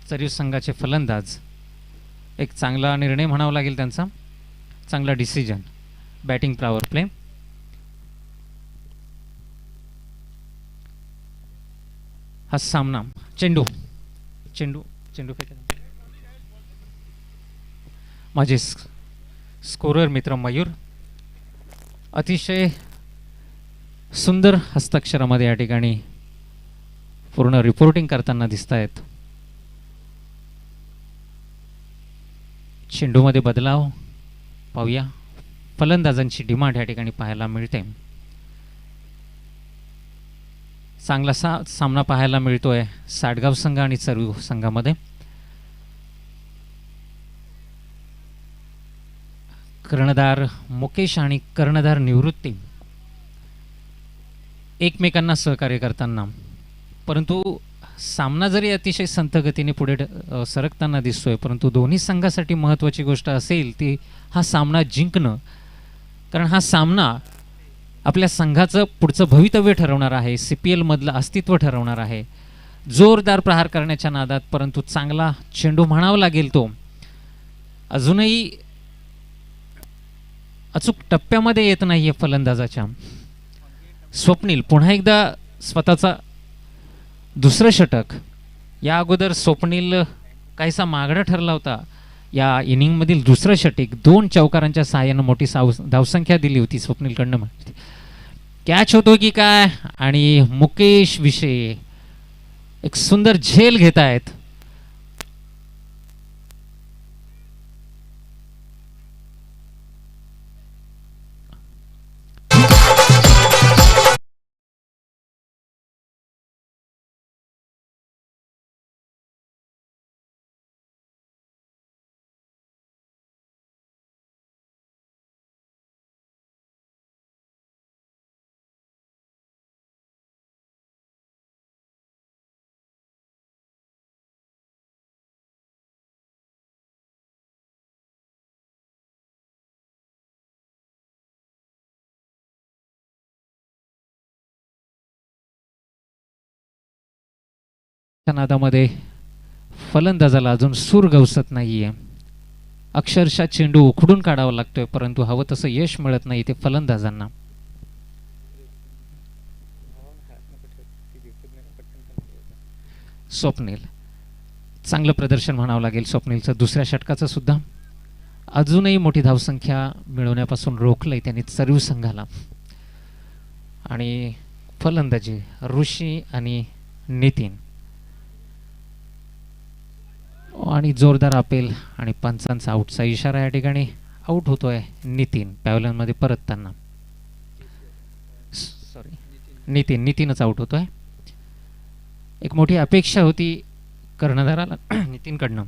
चरीव संघाचे फलंदाज. एक चांगला निर्णय म्हणावा लागेल त्यांचा. चांगला डिसिजन. Batting power play. हा सामना. चेंडू चेंडू चेंडू माझे स्कोरर मित्र मयूर अतिशय सुंदर हस्ताक्षरामध्ये या ठिकाणी पूर्ण रिपोर्टिंग करताना दिसत आहेत. चेंडूमध्ये बदलाव पाहूया. फलंदाजांची डिमांड या ठिकाणी पाहायला मिळते. चांगला सामना पाहायला मिळतोय साडगाव संघ आणि चरवी संघामध्ये. कर्णधार मुकेश आणि कर्णधार निवृत्ती एकमेकांना सहकार्य करताना, परंतु सामना जरी अतिशय संथ गतीने पुढे सरकताना दिसतोय, परंतु दोन्ही संघासाठी महत्त्वाची गोष्ट असेल ती हा सामना जिंकणं. कारण हा सामना आपल्या संघाचं पुढचं भवितव्य ठरवणार आहे, CPL मधलं अस्तित्व ठरवणार आहे. जोरदार प्रहार करण्याच्या नादात परंतु चांगला चेंडू म्हणावा लागेल तो अजूनही अचूक टप्प्यामध्ये येत नाहीये फलंदाजाच्या. स्वप्नील पुन्हा एकदा स्वतःचा दुसरं षटक. या अगोदर स्वप्नील काहीसा मागडा ठरला होता. या इनिंगमधील दुसरं षटक 2 चौकारांच्या सहाय्यानं मोठी धावसंख्या दिली होती स्वप्नीलकडनं. कॅच होतो की काय आणि मुकेश विषय एक सुंदर झेल घेत आहेत. नादामध्ये फलंदाजाला अजून सूर गवसत नाहीये. अक्षरशः चेंडू उखडून काढावा लागतोय, परंतु हवं तसं यश मिळत नाही ते फलंदाजांना. स्वप्नील चांगलं प्रदर्शन म्हणावं लागेल स्वप्नीलचं. दुसऱ्या षटकाचं सुद्धा अजूनही मोठी धावसंख्या मिळवण्यापासून रोखलंय त्यांनी चरवी संघाला. आणि फलंदाजी ऋषी आणि नितीन आणि जोरदार अपेल आणि पंचांचा आऊटचा इशारा. या ठिकाणी आऊट होतोय नितीन पॅव्हलियनमध्ये परतताना. नितीनच आऊट होतोय. एक मोठी अपेक्षा होती कर्णधाराला नितीनकडनं.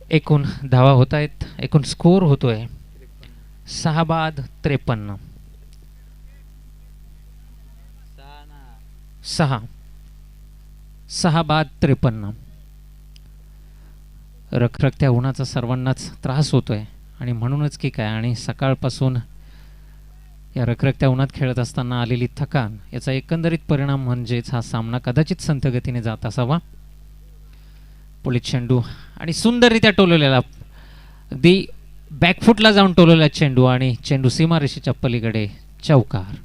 एकूण धावा होत आहेत, एकूण स्कोर होतोय 6 बाद 53. 6 बाद 53. रखरखत्या उन्हाचा सर्वांनाच त्रास होतोय आणि म्हणूनच की काय आणि सकाळपासून या रखरखत्या उन्हात खेळत असताना आलेली थकान याचा एकंदरीत परिणाम म्हणजेच हा सामना कदाचित संथ गतीने जात असावा. पुढे चेंडू आणि सुंदररित्या टोलवलेला अगदी बॅकफुटला जाऊन टोलवलेला चेंडू आणि चेंडू सीमारेषेच्या पलीकडे चौकार.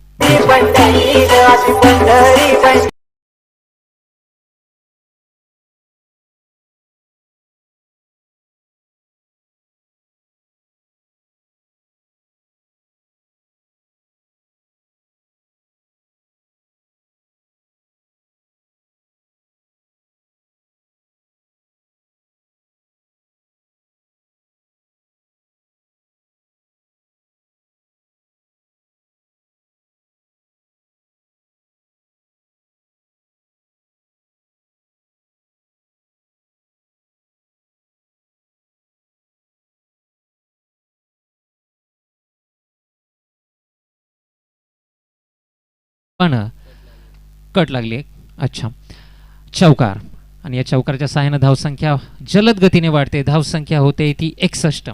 पण कट लागली. अच्छा, चौकार. आणि या चौकारच्या सहाय्याने धावसंख्या जलद गतीने वाढते. धावसंख्या होते ती 61.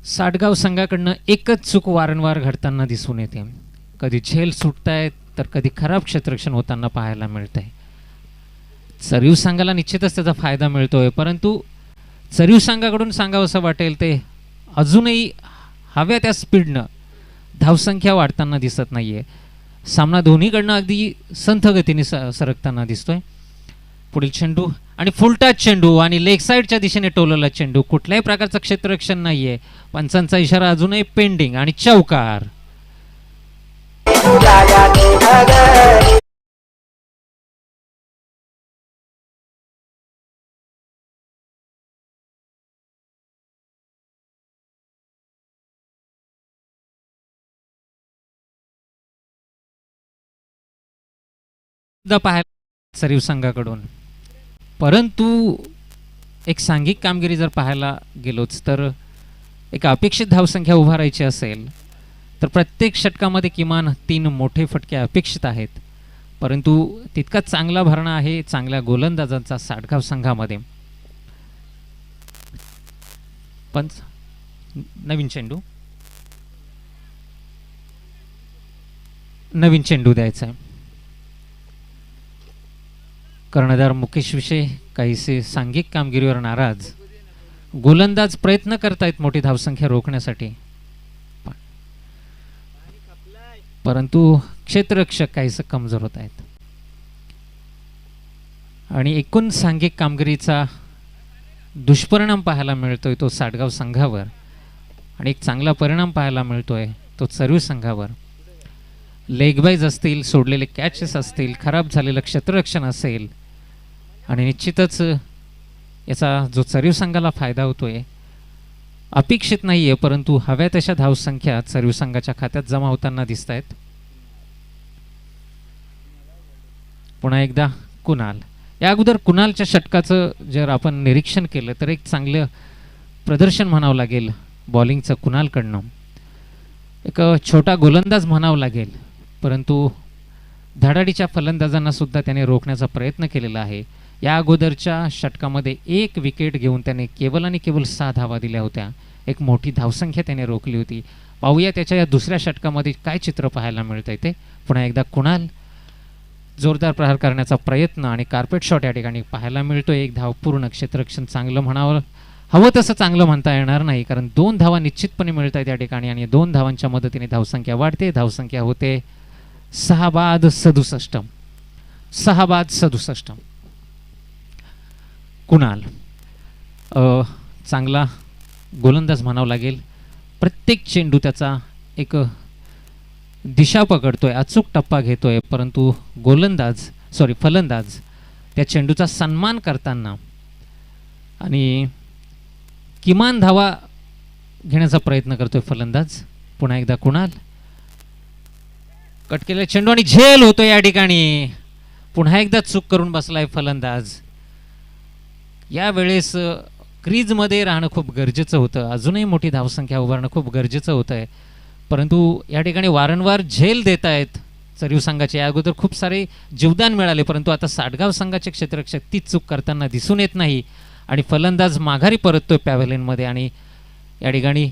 साडगाव संघाकडनं एकच चूक वारंवार घडताना दिसून येते. कधी झेल सुटतायत तर कधी खराब क्षेत्ररक्षण होताना पाहायला मिळतंय. चरीव संघाला निश्चितच त्याचा फायदा मिळतोय, परंतु चरीव संघाकडून सांगावं असं वाटेल ते अजूनही हव्या त्या स्पीडनं धावसंख्या वाढताना दिसत नाहीये. सामना दोन्हीकडनं अगदी संथ गतीने सरकताना दिसतोय. पुढील चेंडू आणि फुलटच चेंडू आणि लेग साईडच्या दिशेने टोलवला चेंडू. कुठल्याही प्रकारचं क्षेत्ररक्षण नाहीये. पंचांचा इशारा अजूनही पेंडिंग आणि चौकार. उदयाची नगरी सुद्धा पाहायला सरीव संघाकडून. परंतु एक सांघिक कामगिरी जर पाहायला गेलोच तर एक अपेक्षित धावसंख्या उभारायची असेल तर प्रत्येक षटकामध्ये किमान 3 मोठे फटके अपेक्षित आहेत. परंतु तितकाच चांगला भरणा आहे चांगल्या गोलंदाजांचा साडगाव संघामध्ये. पंच नवीन चेंडू द्यायचा आहे. कर्णधार मुकेश विषय काहीसे सांघिक कामगिरीवर नाराज. गोलंदाज प्रयत्न करतायत मोठी धावसंख्या रोखण्यासाठी, परंतु क्षेत्ररक्षक काहीसे कमजोर होत आहेत. आणि एकूण सांघिक कामगिरीचा दुष्परिणाम पाहायला मिळतोय तो साडगाव संघावर आणि एक चांगला परिणाम पाहायला मिळतोय तो चरवी संघावर. लेगबाईज असतील, सोडलेले कॅचेस असतील, खराब झालेलं क्षेत्ररक्षण असेल आणि निश्चितच याचा जो चरीव संघाला फायदा होतोय अपेक्षित नाही आहे, परंतु हव्या तशा धावसंख्या चरीव संघाच्या खात्यात जमा होताना दिसत आहेत. पुन्हा एकदा कुणाल. या अगोदर कुणालच्या षटकाचं जर आपण निरीक्षण केलं तर एक चांगलं प्रदर्शन म्हणावं लागेल बॉलिंगचं कुणालकडनं. एक छोटा गोलंदाज म्हणावं लागेल, परंतु धडाडीच्या फलंदाजांना सुद्धा त्याने रोखण्याचा प्रयत्न केलेला आहे. या अगोदरच्या षटकामध्ये 1 विकेट घेऊन त्याने केवळ आणि केवळ 6 धावा दिल्या होत्या. एक मोठी धावसंख्या त्याने रोखली होती. पाहूया त्याच्या या दुसऱ्या षटकामध्ये काय चित्र पाहायला मिळतंय ते. पुन्हा एकदा कुणाल जोरदार प्रहार करण्याचा प्रयत्न आणि कार्पेट शॉट या ठिकाणी पाहायला मिळतोय. 1 धाव पूर्ण. क्षेत्ररक्षण चांगलं म्हणावं हवं तसं चांगलं म्हणता येणार नाही, कारण 2 धावा निश्चितपणे मिळत आहेत या ठिकाणी आणि 2 धावांच्या मदतीने धावसंख्या वाढते. धावसंख्या होते 6 बाद 67. 6 बाद 67. कुणाल चांगला गोलंदाज म्हणावं लागेल. प्रत्येक चेंडू त्याचा एक दिशा पकडतोय, अचूक टप्पा घेतोय, परंतु फलंदाज त्या चेंडूचा सन्मान करताना आणि किमान धावा घेण्याचा प्रयत्न करतोय फलंदाज. पुन्हा एकदा कुणाल. कट केलेला चेंडू आणि झेल होतो या ठिकाणी. पुन्हा एकदा चूक करून बसलाय फलंदाज. यावेळेस क्रीजमध्ये राहणं खूप गरजेचं होतं. अजूनही मोठी धावसंख्या उभारणं खूप गरजेचं होतं आहे, परंतु या ठिकाणी वारंवार झेल देत आहेत चरीव संघाचे. या अगोदर खूप सारे जीवदान मिळाले, परंतु आता साडगाव संघाचे क्षेत्ररक्षक तीच चूक करताना दिसून येत नाही आणि फलंदाज माघारी परततोय पॅव्हेलियनमध्ये आणि या ठिकाणी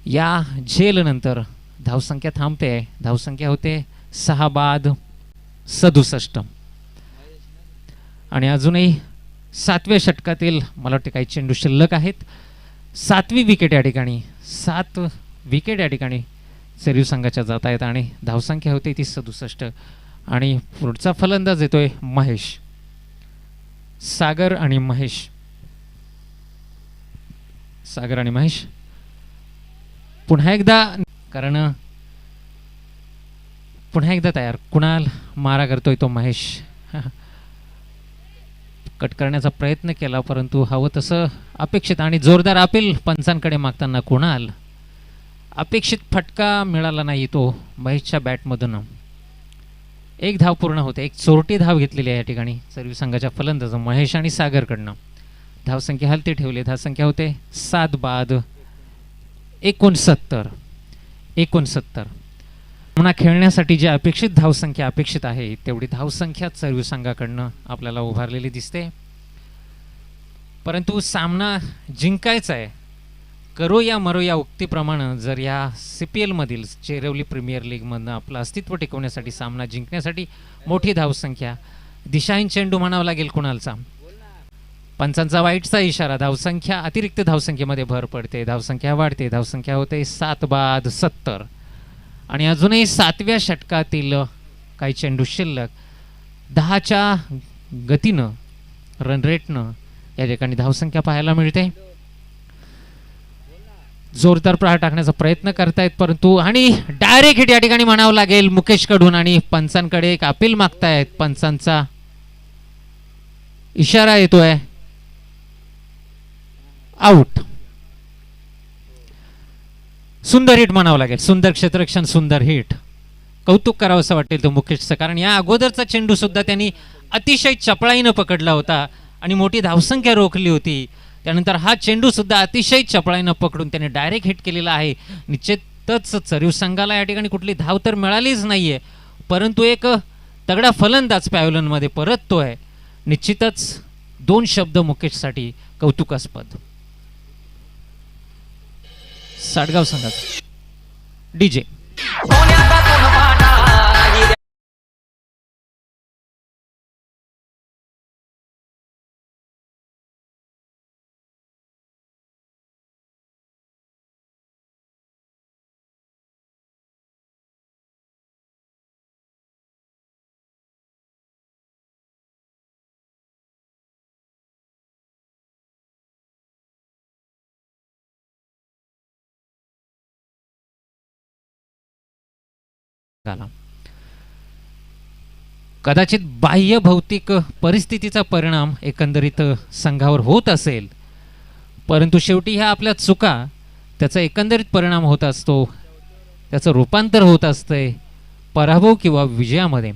या झेलनंतर धावसंख्या थांबते. धावसंख्या होते 6 बाद 67. आणि अजूनही 7व्या षटकातील मला वाटते काही चेंडू शिल्लक आहेत. 7वी विकेट या ठिकाणी 7 विकेट या ठिकाणी चरीव संघाच्या जात आहेत आणि धावसंख्या होते ती 67. आणि पुढचा फलंदाज येतोय महेश. सागर आणि महेश पुन्हा एकदा तयार. कुणाल मारा करतोय तो महेश. कट करण्याचा प्रयत्न केला, परंतु हवं तसं अपेक्षित आणि जोरदार अपील पंचांकडे मागताना कुणाल. अपेक्षित फटका मिळाला नाही तो महेशच्या बॅटमधून. 1 धाव पूर्ण होते. एक चोरटी धाव घेतलेली आहे या ठिकाणी चरवी संघाच्या फलंदाज महेश आणि सागरकडनं. धावसंख्या हलती ठेवली. धावसंख्या होते 7 बाद 69. पुन्हा खेळण्यासाठी जी अपेक्षित धावसंख्या अपेक्षित आहे तेवढी धावसंख्या चरवी संघाकडनं आपल्याला उभारलेली दिसते, परंतु सामना जिंकायचा आहे. करो या मरो या उक्तीप्रमाणे जर या CPL मधील चेरवली प्रीमियर लीगमधनं आपलं अस्तित्व टिकवण्यासाठी सामना जिंकण्यासाठी मोठी धावसंख्या दिशाहीन चेंडू म्हणावा लागेल कुणालचा. पंचांचा वाईटचा इशारा. धावसंख्या अतिरिक्त धावसंख्येमध्ये भर पडते. धावसंख्या वाढते. धावसंख्या होते 7 बाद 70. आणि अजूनही 7व्या षटकातील काही चेंडू शिल्लक. 10च्या गतीनं रन रेटनं या ठिकाणी धावसंख्या पाहायला मिळते. जोरदार प्रहार टाकण्याचा प्रयत्न करतायत, परंतु आणि डायरेक्ट हिट या ठिकाणी म्हणावं लागेल मुकेश कडून. आणि पंचांकडे एक अपील मागतायत, पंचांचा इशारा येतोय, आउट. सुंदर हिट म्हणावं लागेल, सुंदर क्षेत्ररक्षण, सुंदर हिट. कौतुक करावं असं वाटेल तो मुकेशचं, कारण या अगोदरचा चेंडू सुद्धा त्यांनी अतिशय चपळाईनं पकडला होता आणि मोठी धावसंख्या रोखली होती. त्यानंतर हा चेंडू सुद्धा अतिशय चपळाईनं पकडून त्याने डायरेक्ट हिट केलेला आहे. निश्चितच चरीव संघाला या ठिकाणी कुठली धाव तर मिळालीच नाहीये, परंतु एक तगडा फलंदाज पॅव्हलियनमध्ये परततोय. निश्चितच 2 शब्द मुकेशसाठी कौतुकास्पद. साडगाव संघाचा डीजे. कदाचित बाह्य भौतिक परिस्थितीचा परिणाम एकंदरीत संघावर होत असेल, परंतु शेवटी ह्या आपल्या चुका, त्याचा एकंदरीत परिणाम होत असतो, त्याचं रूपांतर होत असतंय पराभव किंवा विजयामध्ये.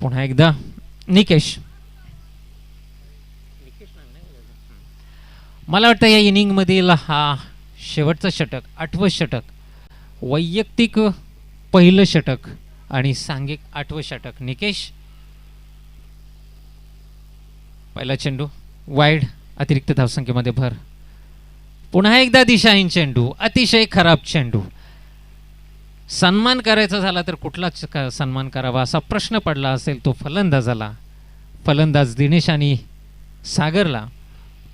पुन्हा एकदा निकेश. मला वाटतं या इनिंग मधील हा शेवटचा षटक, 8वं षटक, वैयक्तिक पहिलं षटक आणि सांघिक 8वं षटक. निकेश, पहिला चेंडू वाईड, अतिरिक्त धावसंख्येमध्ये भर. पुन्हा एकदा दिशाहीन चेंडू, अतिशय खराब चेंडू. सन्मान करायचा झाला तर कुठलाच सन्मान करावा असा प्रश्न पडला असेल तो फलंदाजाला, फलंदाज दिनेश आणि सागरला,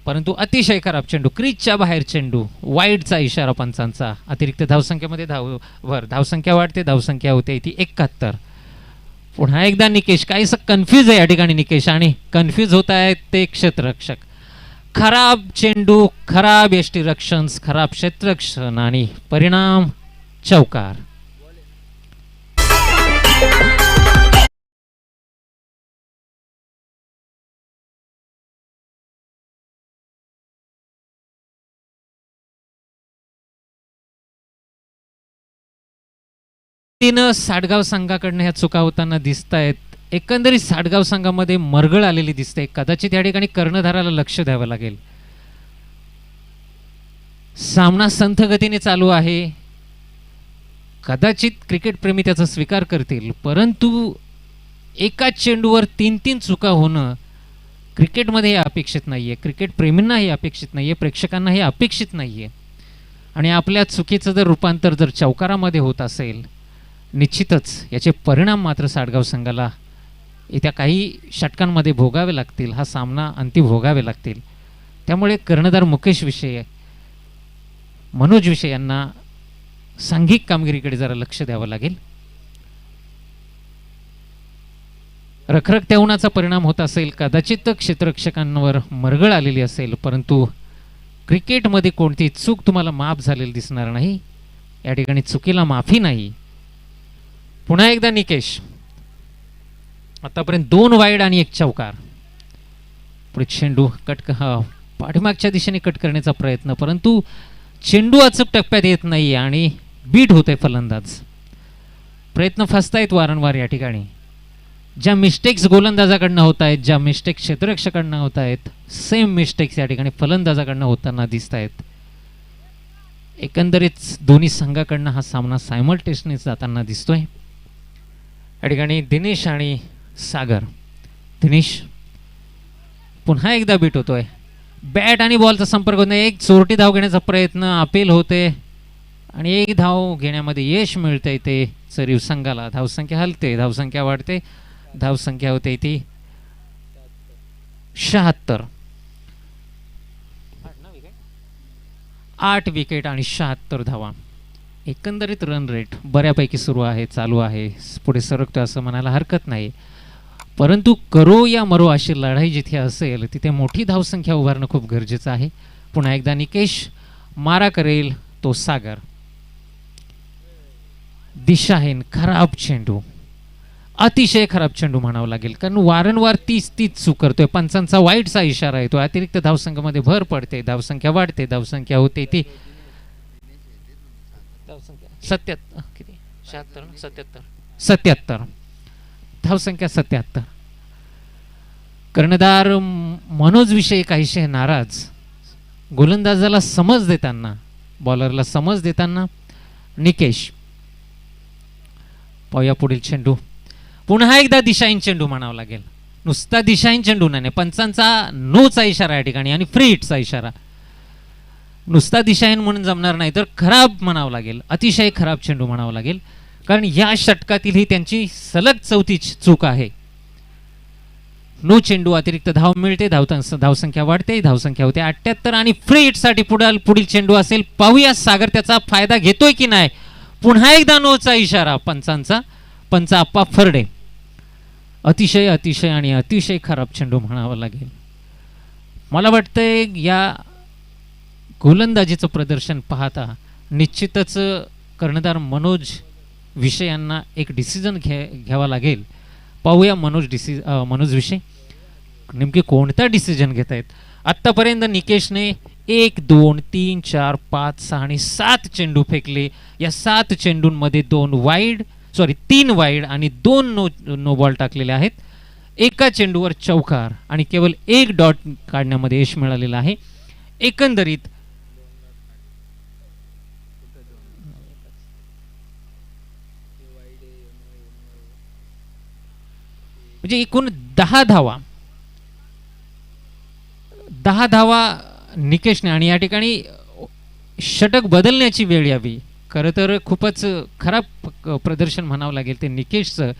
परंतु अतिशय खराब चेंडू, क्रीजच्या बाहेर चेंडू, वाईडचा इशारा पंचांचा. अतिरिक्त धावसंख्येमध्ये धावसंख्या वाढते, धावसंख्या होते ती 71. पुन्हा एकदा निकेश, काहीसं कन्फ्यूज आहे या ठिकाणी निकेश, आणि कन्फ्यूज होत आहेत ते क्षेत्ररक्षक. खराब चेंडू, खराब यष्टीरक्षण, खराब क्षेत्ररक्षण आणि परिणाम चौकार. साडगाव संघाकडनं ह्या चुका होताना दिसत आहेत. एकंदरीत साडगाव संघामध्ये मरगळ आलेली दिसते. कदाचित या ठिकाणी कर्णधाराला लक्ष द्यावं लागेल. सामना संथ गतीने चालू आहे. कदाचित क्रिकेट प्रेमी त्याचा स्वीकार करतील, परंतु एकाच चेंडूवर 3-3 चुका होणं क्रिकेटमध्ये हे अपेक्षित नाहीये, क्रिकेट प्रेमींना हे अपेक्षित नाहीये, प्रेक्षकांना हे अपेक्षित नाहीये. आणि आपल्या चुकीचं जर रूपांतर जर चौकारामध्ये होत असेल, निश्चितच याचे परिणाम मात्र साडगाव संघाला येत्या काही षटकांमध्ये भोगावे लागतील. हा सामना अंती भोगावे लागतील. त्यामुळे कर्णधार मुकेश विषय, मनोज विषय यांना सांघिक कामगिरीकडे जरा लक्ष द्यावं लागेल. रखरखत्या उन्हाचा परिणाम होत असेल, कदाचित क्षेत्ररक्षकांवर मरगळ आलेली असेल, परंतु क्रिकेटमध्ये कोणती चूक तुम्हाला माफ झालेली दिसणार नाही. या ठिकाणी चुकीला माफी नाही. पुन्हा एकदा निकेश, आतापर्यंत 2 वाईड आणि 1 चौकार. पुढे चेंडू कट, पाठीमागच्या दिशेने कट करण्याचा प्रयत्न, परंतु चेंडू अचूक टप्प्यात येत नाही आणि बीट होते फलंदाज. प्रयत्न फसतायत वारंवार या ठिकाणी. ज्या मिस्टेक्स गोलंदाजाकडनं होत आहेत, ज्या मिस्टेक्स क्षेत्ररक्षकांना होत आहेत, सेम मिस्टेक्स या ठिकाणी फलंदाजाकडनं होताना दिसत आहेत. एकंदरीत दोन्ही संघाकडनं हा सामना सायमल्टेनियसली जाताना दिसतोय. या ठिकाणी दिनेश आणि सागर. दिनेश पुन्हा एकदा बीट होतोय. बॅट आणि बॉलचा संपर्क होत नाही. एक चोरटी धाव घेण्याचा प्रयत्न, अपील होते आणि 1 धाव घेण्यामध्ये यश मिळते ते चरीव संघाला. धावसंख्या हलते, धावसंख्या वाढते, धावसंख्या होते ती 76. 8 विकेट आणि 76 धावा. एकंदरीत रन रेट बऱ्यापैकी सुरू आहे, चालू आहे, पुढे सरकतो असं म्हणायला हरकत नाही. परंतु करो या मरो अशी लढाई जिथे असेल तिथे मोठी धावसंख्या उभारणं खूप गरजेचं आहे. पुन्हा एकदा निकेश मारा करेल तो सागर. दिशाहीन खराब चेंडू, अतिशय खराब चेंडू म्हणावं लागेल, कारण वारंवार तीच चूक करतोय. पंचांचा वाईटचा इशारा येतो. अतिरिक्त धावसंख्येमध्ये भर पडते, धावसंख्या वाढते, धावसंख्या होते ती धावसंख्या 77 किती 77 धावसंख्या 77. कर्णधार मनोज विषयी काहीशे नाराज. गोलंदाजाला समज देताना, बॉलरला समज देताना निकेश. पाहूया पुढील चेंडू. पुन्हा एकदा दिशाहीन चेंडू म्हणावा लागेल. नुसता दिशाहीन चेंडू नाही, पंचांचा नोचा इशारा या ठिकाणी आणि फ्री हिटचा इशारा. नुसता दिशाहीन म्हणून जमणार नाही, तर खराब म्हणावं लागेल, अतिशय खराब चेंडू म्हणावं लागेल, कारण या षटकातील ही त्यांची सलग चौथी चूक आहे. नो चेंडू, अतिरिक्त धाव मिळते, धावसंख्या वाढते, धावसंख्या होते 78 आणि फ्री हिटसाठी पुढील चेंडू असेल. पाहूया सागर त्याचा फायदा घेतोय की नाही. पुन्हा एकदा नोचा इशारा पंचांचा. पंच आप्पा फरडे. अतिशय अतिशय आणि अतिशय खराब चेंडू म्हणावा लागेल. मला वाटतंय या गोलंदाजीचं प्रदर्शन पाहता निश्चितच कर्णधार मनोज विषयांना एक डिसिजन घ्यावा लागेल. पाहूया मनोज विषय नेमके कोणता डिसिजन घेत आहेत. आत्तापर्यंत निकेशने 1 2 3 4 5 6 आणि 7 चेंडू फेकले. या 7 चेंडूंमध्ये 3 वाईड आणि 2 नो बॉल टाकलेले आहेत. एका चेंडूवर चौकार आणि केवळ 1 डॉट काढण्यामध्ये यश मिळालेलं आहे. एकंदरीत म्हणजे एकूण 10 धावा निकेशने, आणि या ठिकाणी षटक बदलण्याची वेळ यावी. खरं तर खूपच खराब प्रदर्शन म्हणावं लागेल ते निकेशचं.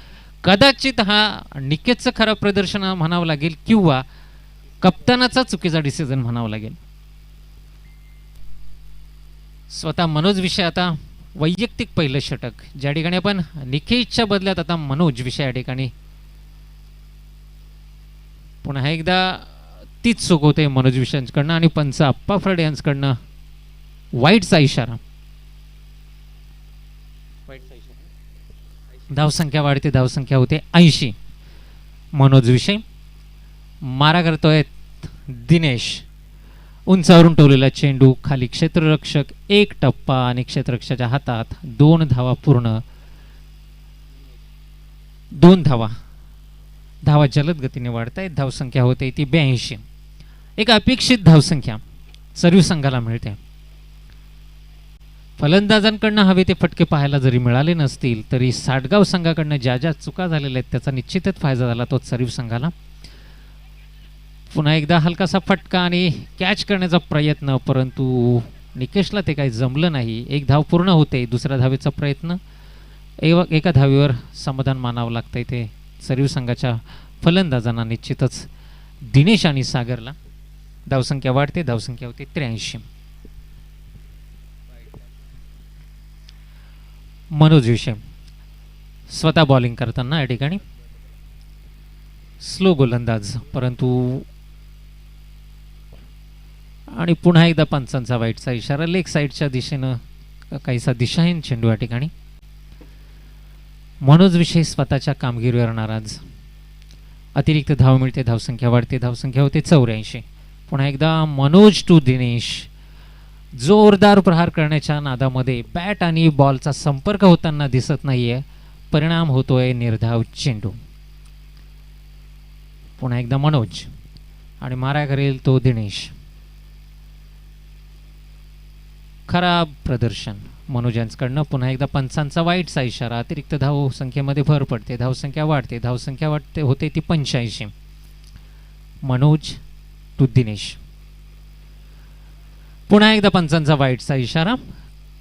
कदाचित हा निकेशचं खराब प्रदर्शन म्हणावं लागेल किंवा कप्तानाचा चुकीचा डिसिजन म्हणावं लागेल. स्वतः मनोज विषय आता वैयक्तिक पहिलं षटक, ज्या ठिकाणी आपण निकेशच्या बदल्यात आता मनोज विषय या ठिकाणी पुन्हा एकदा तीच चूक होते मनोज विषयांकडनं आणि पंच आप्पा फरडे यांच्याकडनं वाईटचा इशारा. धावसंख्या वाढते, धावसंख्या होते 80. मनोज विषय. मारा करतोय दिनेश. उंचावरून टोवलेला चेंडू खाली क्षेत्ररक्षक, 1 टप्पा आणि क्षेत्ररक्षकाच्या हातात 2 धावा पूर्ण. 2 धावा जलद गतीने वाढत आहेत. धावसंख्या होते ती 82. एक अपेक्षित धावसंख्या सर्व्हिस संघाला मिळते. फलंदाजांकडनं हवे ते फटके पाहायला जरी मिळाले नसतील तरी साटगाव संघाकडनं ज्या चुका झालेल्या आहेत त्याचा निश्चितच फायदा झाला तो सर्व्हिस संघाला. पुन्हा एकदा हलकासा फटका आणि कॅच करण्याचा प्रयत्न, परंतु निकेशला ते काही जमलं नाही. 1 धाव पूर्ण होते. दुसऱ्या धावेचा प्रयत्न, एका धावेवर समाधान मानावं लागतंय ते सर्व्हिस संघाच्या फलंदाजांना. निश्चितच दिनेश आणि सागरला. धावसंख्या वाढते, धावसंख्या होते 83. मनोज विषय स्वतः बॉलिंग करताना या ठिकाणी स्लो गोलंदाज, परंतु आणि पुन्हा एकदा पंचांचा वाईटचा इशारा. लेग साईडच्या दिशेनं काहीसा दिशाहीन चेंडू या ठिकाणी. मनोज विषयी स्वतःच्या कामगिरीवर नाराज. अतिरिक्त धाव मिळते, धावसंख्या वाढते, धावसंख्या होते 84. पुन्हा एकदा मनोज टू दिनेश. जोरदार प्रहार करण्याच्या नादामध्ये बॅट आणि बॉलचा संपर्क होताना दिसत नाहीये. परिणाम होतोय निर्धाव चेंडू. पुन्हा एकदा मनोज आणि मारा करेल तो दिनेश. खराब प्रदर्शन मनोज यांच्याकडनं. पुन्हा एकदा पंचांचा वाईटचा इशारा. अतिरिक्त धाव संख्येमध्ये भर पडते, धावसंख्या वाढते, धावसंख्या वाढते होते ती 85. मनोज टू दिनेश. पुन्हा एकदा पंचांचा वाईटचा इशारा.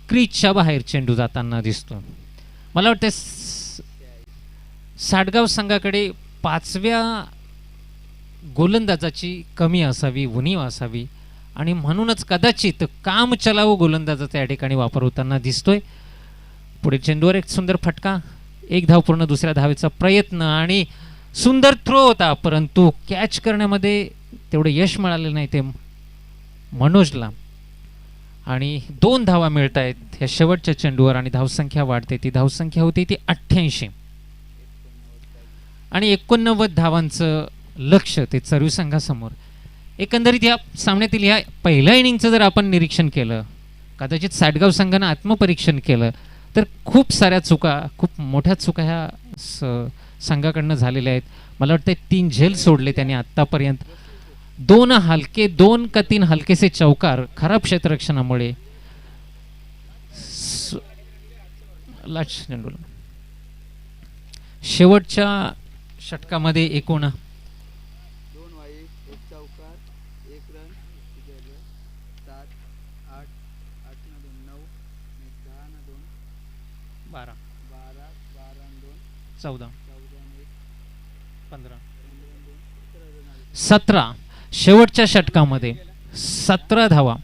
क्रीजच्या बाहेर चेंडू जाताना दिसतो. मला वाटतं साटगाव संघाकडे 5व्या गोलंदाजाची कमी असावी, उणीव असावी आणि म्हणूनच कदाचित काम चलावू गोलंदाजाचा या ठिकाणी वापर होताना दिसतोय. पुढे चेंडूवर एक सुंदर फटका, 1 धाव पूर्ण, दुसऱ्या धावेचा प्रयत्न आणि सुंदर थ्रो होता, परंतु कॅच करण्यामध्ये तेवढे यश मिळाले नाही ते मनोजला. आणि 2 धावा मिळत आहेत ह्या शेवटच्या चेंडूवर आणि धावसंख्या वाढते. ती धावसंख्या होती ती 88 आणि 89 धावांचं लक्ष ते चर्वी संघासमोर. एकंदरीत या सामन्यातील ह्या पहिल्या इनिंगचं जर आपण निरीक्षण केलं, कदाचित साटगाव संघानं आत्मपरीक्षण केलं, तर खूप साऱ्या चुका, खूप मोठ्या चुका ह्या संघाकडनं झालेल्या आहेत. मला वाटतं 3 झेल सोडले त्यांनी आत्तापर्यंत. 2 का 3 हलकेसे चौकार खराब क्षेत्ररक्षणामुळे. शेवटच्या षटकामध्ये एकूण 2 वाईट, 1 चौकार, 1 रन, 7, 8, 8 ना 2, 9, 10 ना 2, 12, 12, 12 ना 2, 14, 14 ना 1, 15, 17 17. शेवटच्या षटकामध्ये 17 धावा.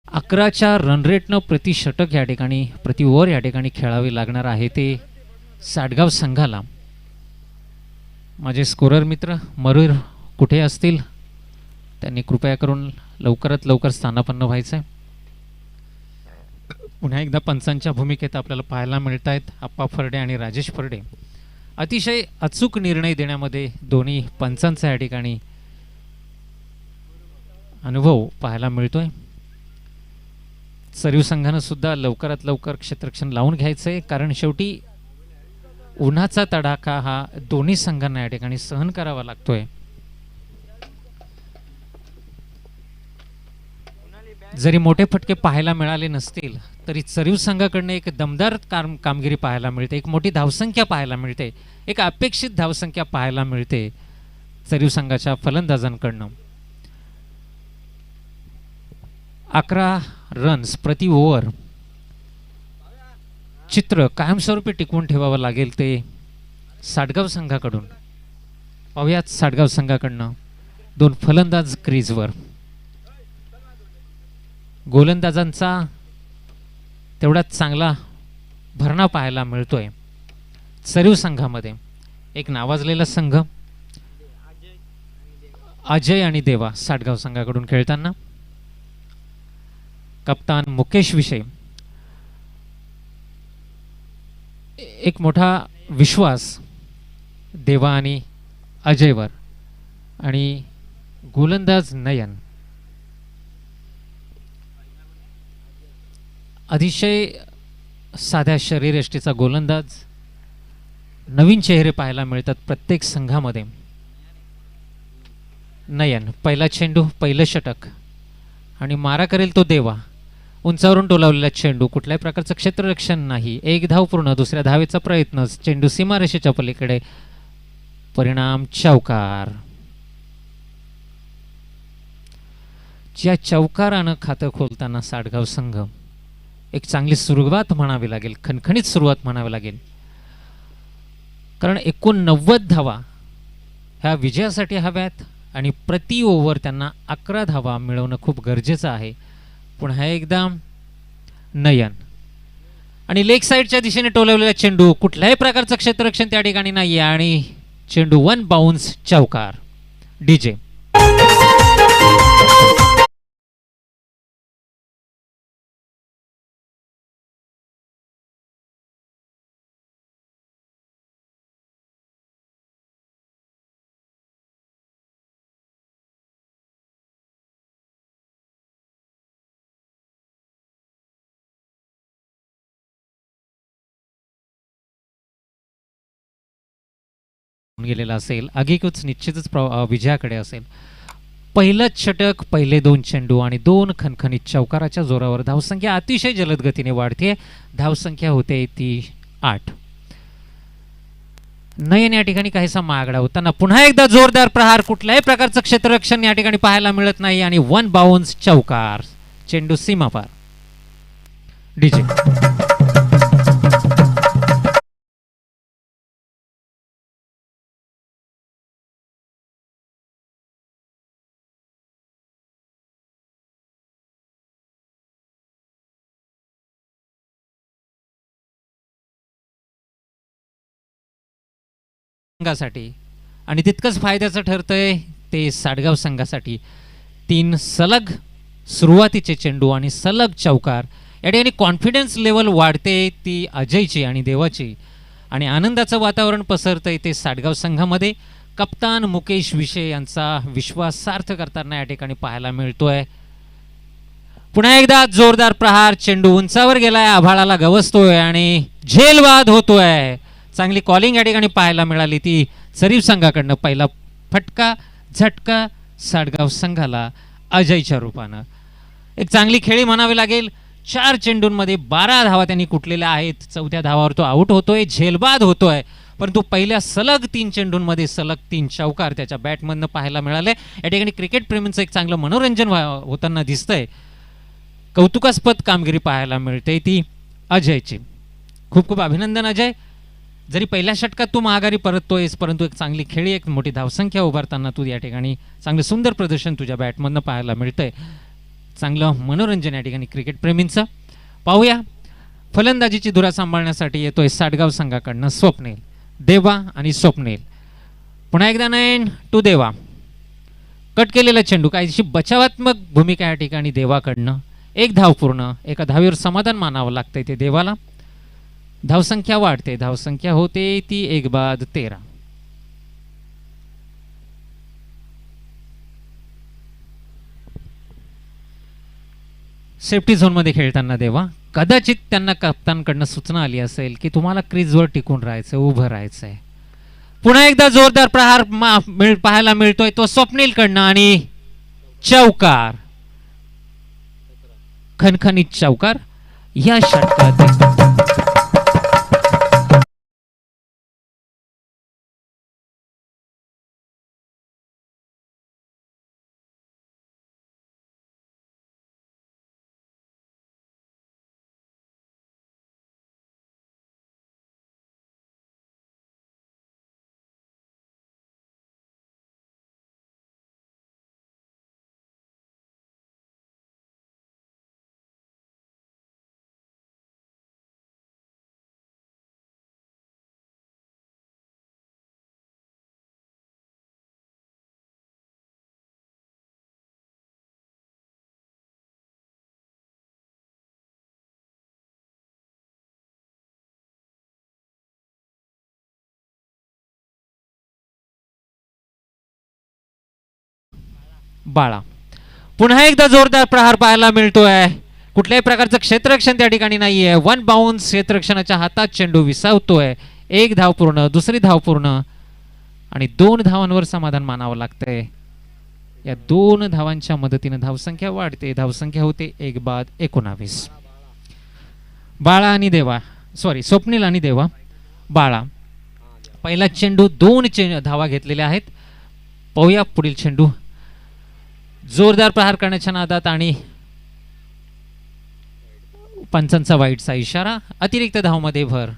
अकराच्या रन रेटनं प्रति षटक या ठिकाणी प्रति ओव्हर या ठिकाणी खेळावे लागणार आहे ते साटगाव संघाला. माझे स्कोरर मित्र मरूर कुठे असतील त्यांनी कृपया करून लवकरात लवकर स्थानापन्न व्हायचं आहे. पुन्हा एकदा पंचांच्या भूमिकेत आपल्याला पाहायला मिळत आहेत आप्पा फरडे आणि राजेश फरडे. अतिशय अचूक निर्णय देण्यामध्ये दोन्ही पंचांचा या ठिकाणी अनुभव पाहायला मिळतोय. चरीव संघानं सुद्धा लवकरात लवकर क्षेत्ररक्षण लावून घ्यायचंय, कारण शेवटी उन्हाचा तडाखा हा दोन्ही संघांना या ठिकाणी सहन करावा लागतोय. जरी मोठे फटके पाहायला मिळाले नसतील तरी चरीव संघाकडनं एक दमदार कामगिरी पाहायला मिळते, एक मोठी धावसंख्या पाहायला मिळते, एक अपेक्षित धावसंख्या पाहायला मिळते चरीव संघाच्या फलंदाजांकडनं. 11 रन्स प्रति ओव्हर चित्र कायमस्वरूपी टिकवून ठेवावं लागेल ते साडगाव संघाकडून. पाहुयात साडगाव संघाकडनं 2 फलंदाज क्रीजवर. गोलंदाजांचा तेवढाच चांगला भरणा पाहायला मिळतोय चरीव संघामध्ये. एक नावाजलेला संघ अजय आणि देवा साडगाव संघाकडून खेळताना. कप्तान मुकेश विषय. एक मोठा विश्वास देवा आणि अजयवर. आणि गोलंदाज नयन. अतिशय साध्या शरीरयष्टीचा गोलंदाज. नवीन चेहरे पाहायला मिळतात प्रत्येक संघामध्ये. नयन पहिला चेंडू, पहिलं षटक आणि मारा करेल तो देवा. उंचावरून टोलावलेला चेंडू, कुठल्याही प्रकारचं क्षेत्ररक्षण नाही. 1 धाव पूर्ण. दुसऱ्या धावेचा प्रयत्न. चेंडू सीमारेषेच्या पलीकडे. परिणाम चौकार. ज्या चौकारानं खातं खोलताना साडगाव संघ एक चांगली सुरुवात म्हणावी लागेल, खणखणीत सुरुवात म्हणावी लागेल. कारण 89 धावा ह्या विजयासाठी हव्यात आणि प्रति ओव्हर त्यांना 11 धावा मिळवणं खूप गरजेचं आहे. पुन्हा एकदा नयन आणि लेग साईडच्या दिशेने टोलवलेला चेंडू, कुठल्याही प्रकारचं क्षेत्ररक्षण त्या ठिकाणी नाहीये आणि चेंडू 1 बाउन्स चौकार. डीजे. गेलेला असेल. आगीकूच निश्चितच विजयाकडे असेल. पहिलंच षटक, पहिले 2 चेंडू आणि 2 खणखणीत चौकाराच्या जोरावर धावसंख्या अतिशय जलद गतीने वाढते. धावसंख्या होते ती 8. नयन या ठिकाणी काहीसा मागडा होताना पुन्हा एकदा जोरदार प्रहार. कुठल्याही प्रकारचं क्षेत्ररक्षण या ठिकाणी पाहायला मिळत नाही आणि 1 बाउन्स चौकार. चेंडू सीमापार. डीजे. संघासाठी आणि तितकंच फायद्याचं ठरतंय ते साडगाव संघासाठी. 3 सलग सुरुवातीचे चेंडू आणि सलग चौकार. या ठिकाणी कॉन्फिडन्स लेवल वाढते ती अजयची आणि देवाची आणि आनंदाचं वातावरण पसरतंय ते साडगाव संघामध्ये. कप्तान मुकेश विषय यांचा विश्वास सार्थ करताना या ठिकाणी पाहायला मिळतोय. पुन्हा एकदा जोरदार प्रहार. चेंडू उंचावर गेलाय, आभाळाला गवसतोय आणि झेलवाद होतोय. चांगली कॉलिंग या ठिकाणी पाहायला मिळाली ती चरीव संघाकडनं. पहिला फटका झटका साडगाव संघाला अजयच्या रूपानं. एक चांगली खेळी म्हणावी लागेल. 4 चेंडूंमध्ये 12 धावा त्यांनी कुटलेल्या आहेत. 4थ्या धावावर तो आउट होतोय, झेलबाद होतोय. परंतु पहिल्या सलग 3 चेंडूंमध्ये सलग 3 चौकार त्याच्या बॅटमधनं पाहायला मिळाले. या ठिकाणी क्रिकेट प्रेमींचं एक चांगलं मनोरंजन होताना दिसतंय. कौतुकास्पद कामगिरी पाहायला मिळते ती अजयची. खूप खूप अभिनंदन अजय. जरी पहिल्या षटकात तू माघारी परततोयस परंतु एक चांगली खेळी, एक मोठी धावसंख्या उभारताना तू या ठिकाणी चांगलं सुंदर प्रदर्शन तुझ्या बॅटमधनं पाहायला मिळतंय. चांगलं मनोरंजन या ठिकाणी क्रिकेट प्रेमींचं. पाहूया फलंदाजीची धुरा सांभाळण्यासाठी येतोय साडगाव संघाकडनं स्वप्नील. देवा आणि स्वप्नील. पुन्हा एकदा नयन टू देवा. कट केलेला चेंडू, काहीशी बचावात्मक भूमिका या ठिकाणी देवाकडनं. 1 धाव पूर्ण. एका धावेवर समाधान मानावं लागतंय ते देवाला. धावसंख्या वाढते. धावसंख्या होते ती 1 बाद 13. सेफ्टी झोनमध्ये खेळताना देवा. कदाचित त्यांना कप्तानकडनं सूचना आली असेल की तुम्हाला क्रीजवर टिकून राहायचं, उभं राहायचंय. पुन्हा एकदा जोरदार प्रहार पाहायला मिळतोय तो स्वप्नीलकडनं आणि चौकार, खणखणीत चौकार या षटकात. बाळा, पुन्हा एकदा जोरदार प्रहार पाहायला मिळतोय. कुठल्याही प्रकारचं क्षेत्ररक्षण त्या ठिकाणी नाहीये. वन बाउन्स क्षेत्ररक्षणाच्या हातात चेंडू विसावतोय. एक धाव पूर्ण, दुसरी धाव पूर्ण आणि 2 धावांवर समाधान मानावं लागतंय. या 2 धावांच्या मदतीने धावसंख्या वाढते. धावसंख्या होते 1/19. बाळा आणि देवा, स्वप्नील आणि देवा. बाळा, पहिला चेंडू 2 धावा घेतलेल्या आहेत. पाहूया पुढील चेंडू. जोरदार प्रहार करण्याच्या नादात आणि पंचांचा वाईटचा इशारा. अतिरिक्त धावमध्ये भर.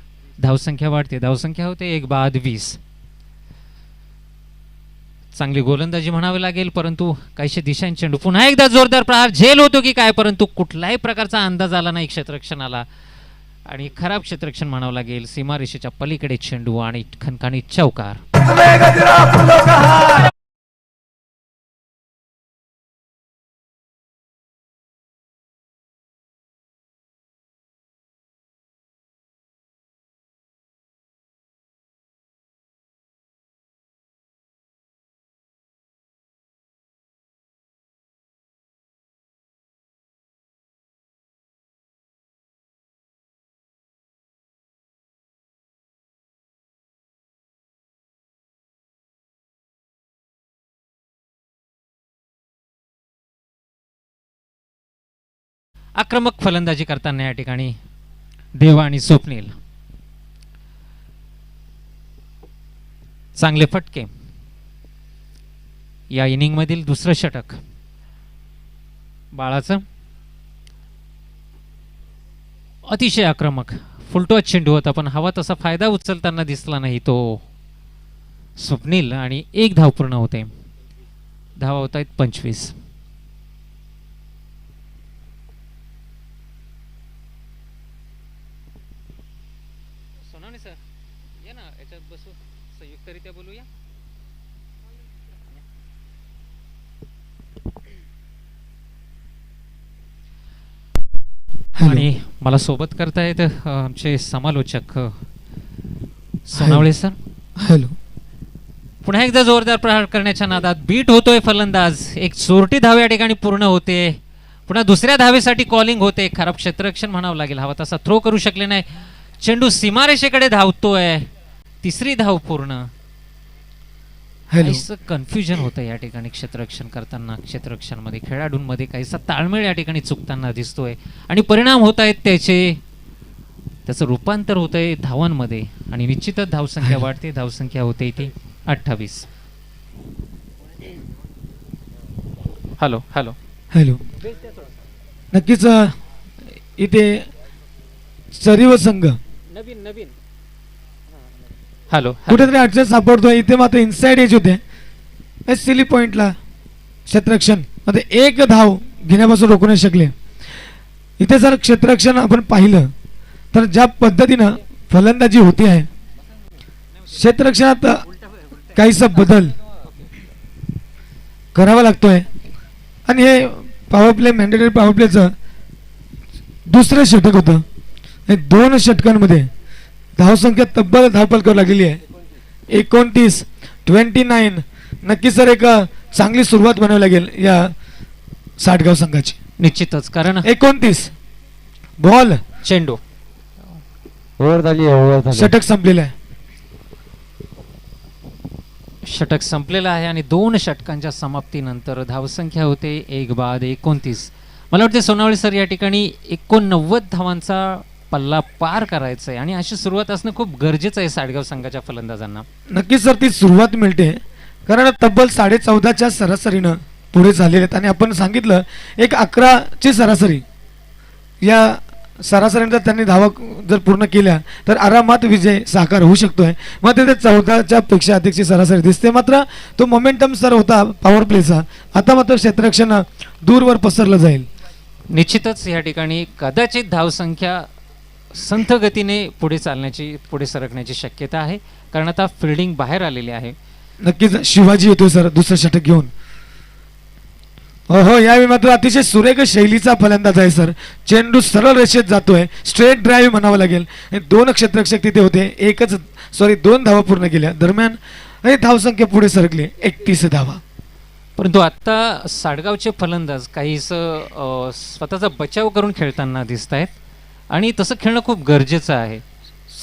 धावसंख्या वाढते. धावसंख्या होते 1/20. चांगली गोलंदाजी म्हणावी लागेल, परंतु काहीशे दिशांनी चेंडू. पुन्हा एकदा जोरदार प्रहार. झेल होतो की काय, परंतु कुठलाही प्रकारचा अंदाज आला नाही क्षेत्ररक्षणाला आणि खराब क्षेत्ररक्षण म्हणावं लागेल. सीमारेषेच्या पलीकडे चेंडू आणि खणखणीत चौकार. आक्रमक फलंदाजी करताना या ठिकाणी देवा आणि स्वप्नील. चांगले फटके. या इनिंग मधील दुसरं षटक बाळाचं. अतिशय आक्रमक फुलटॉस चेंडू होता, पण हवा तसा फायदा उचलताना दिसला नाही तो स्वप्नील आणि 1 धाव पूर्ण होते. धावा होत आहेत 25. सर या ना, याच्यात बसू, संयुक्तरित्या बोलूया. आणि मला सोबत करतायत आमचे समालोचक सोनावळे सर. हॅलो. पुन्हा एकदा जोरदार प्रहार करण्याच्या नादात बीट होतोय फलंदाज. एक चोरटी धाव या ठिकाणी पूर्ण होते. पुन्हा दुसऱ्या धावेसाठी कॉलिंग होते. खराब क्षेत्ररक्षण म्हणावं लागेल. हवा तसा थ्रो करू शकले नाही. चेंडू सीमारेषेकडे धावतोय. 3री धाव पूर्ण. काहीसं कन्फ्युजन होतं या ठिकाणी क्षेत्ररक्षण करताना. क्षेत्ररक्षणामध्ये खेळाडूंमध्ये काहीसा ताळमेळ या ठिकाणी चुकताना दिसतोय आणि परिणाम होत आहेत त्याचं रूपांतर होतंय धावांमध्ये आणि निश्चितच धावसंख्या वाढते. धावसंख्या होते ती 28. Hello hello hello. नक्कीच इथे सरीव संघ नवीन नवीन. हॅलो. कुठेतरी अडचण सापडतोय. इथे मात्र इनसाइड एज होते. सिली पॉइंटला क्षेत्ररक्षण मध्ये 1 धाव घेण्यापासून रोखू नाही शकले. इथे जर क्षेत्ररक्षण आपण पाहिलं तर ज्या पद्धतीनं फलंदाजी होती आहे, क्षेत्ररक्षणात काहीसा बदल करावा लागतोय आणि हे पॉवर प्ले, मॅन्डेटरी पॉवर प्लेचं दुसरं षटक होतं. 2 षटकांमध्ये धावसंख्या तब्बल धावपल करू लागलेली आहे. 29, 29. नक्की सर एक चांगली सुरुवात बनावी लागेल या साठगाव संघाची. निश्चितच, कारण 29 बॉल चेंडू. ओव्हर झाली. षटक संपलेलं आहे. षटक संपलेलं आहे आणि 2 षटकांच्या समाप्तीनंतर धावसंख्या होते 1 बाद 29. मला वाटते सोनावळे सर या ठिकाणी 89 धावांचा पल्ला पार करायचा आहे आणि अशी सुरुवात असणं खूप गरजेचं आहे साडगाव संघाच्या फलंदाजांना. नक्कीच सर ती सुरुवात मिळते कारण तब्बल 14.5च्या सरासरीनं पुढे झालेले आहेत आणि आपण सांगितलं एक 11ची सरासरी. या सरासरीनंतर त्यांनी धावा जर पूर्ण केल्या तर आरामात विजय साकार होऊ शकतोय. मग तिथे 14च्या पेक्षा अधिकची सरासरी दिसते. मात्र तो मोमेंटम सर होता पॉवर प्लेचा. आता मात्र क्षेत्ररक्षण दूरवर पसरलं जाईल. निश्चितच या ठिकाणी कदाचित धावसंख्या संथ गतीने पुढे सरकण्याची शक्यता आहे कारण आता फिल्डिंग बाहेर आलेली आहे. नक्कीच शिवाजी येतोय सर दुसरं षटक घेऊन. हो यावेळी मात्र अतिशय सुरेख शैलीचा फलंदाज आहे सर. चेंडू सरळ रेषेत जातोय. स्ट्रेट ड्राईव्ह म्हणावं लागेल. 2 क्षेत्ररक्षक तिथे होते. 2 धावा पूर्ण केल्या दरम्यान धावसंख्या पुढे सरकली 31 धावा. परंतु आता साडगावचे फलंदाज काहीस स्वतःचा बचाव करून खेळताना दिसत आहेत आणि तसं खेळणं खूप गरजेचं आहे.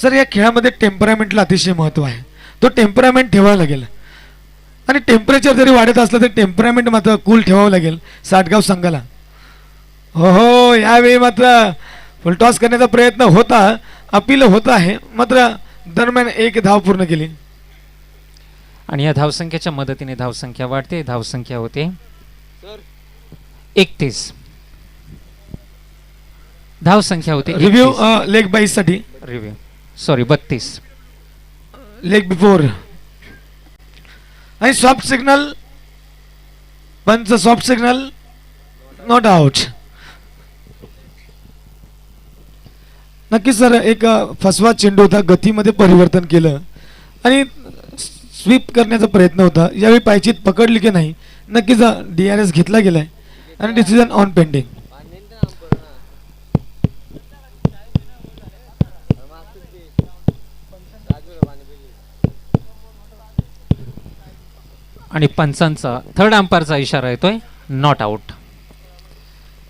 सर या खेळामध्ये टेम्परामेंटला अतिशय महत्व आहे. तो टेम्परामेंट ठेवावा लागेल आणि टेम्परेचर जरी वाढत असलं तरी टेम्परामेंट मात्र कूल ठेवावं लागेल साडगाव संघाला. हो यावेळी मात्र फुलटॉस करण्याचा प्रयत्न होता. अपील होत आहे मात्र दरम्यान 1 धाव पूर्ण केली आणि या धावसंख्येच्या मदतीने धावसंख्या वाढते. धावसंख्या होते 31. धावसंख्या होते रिव्ह्यू लेग बाईस साठी 32. लेग बिफोर आणि सॉफ्ट सिग्नल पंच. Soft signal not out. नक्कीच सर एक फसवा चेंडू होता. गतीमध्ये परिवर्तन केलं आणि स्वीप करण्याचा प्रयत्न होता. यावेळी पायचीत पकडली की नाही नक्कीच DRS घेतला गेलाय आणि डिसिजन ऑन पेंडिंग. आणि पंचांचा थर्ड अंपायरचा इशारा येतोय नॉट आउट.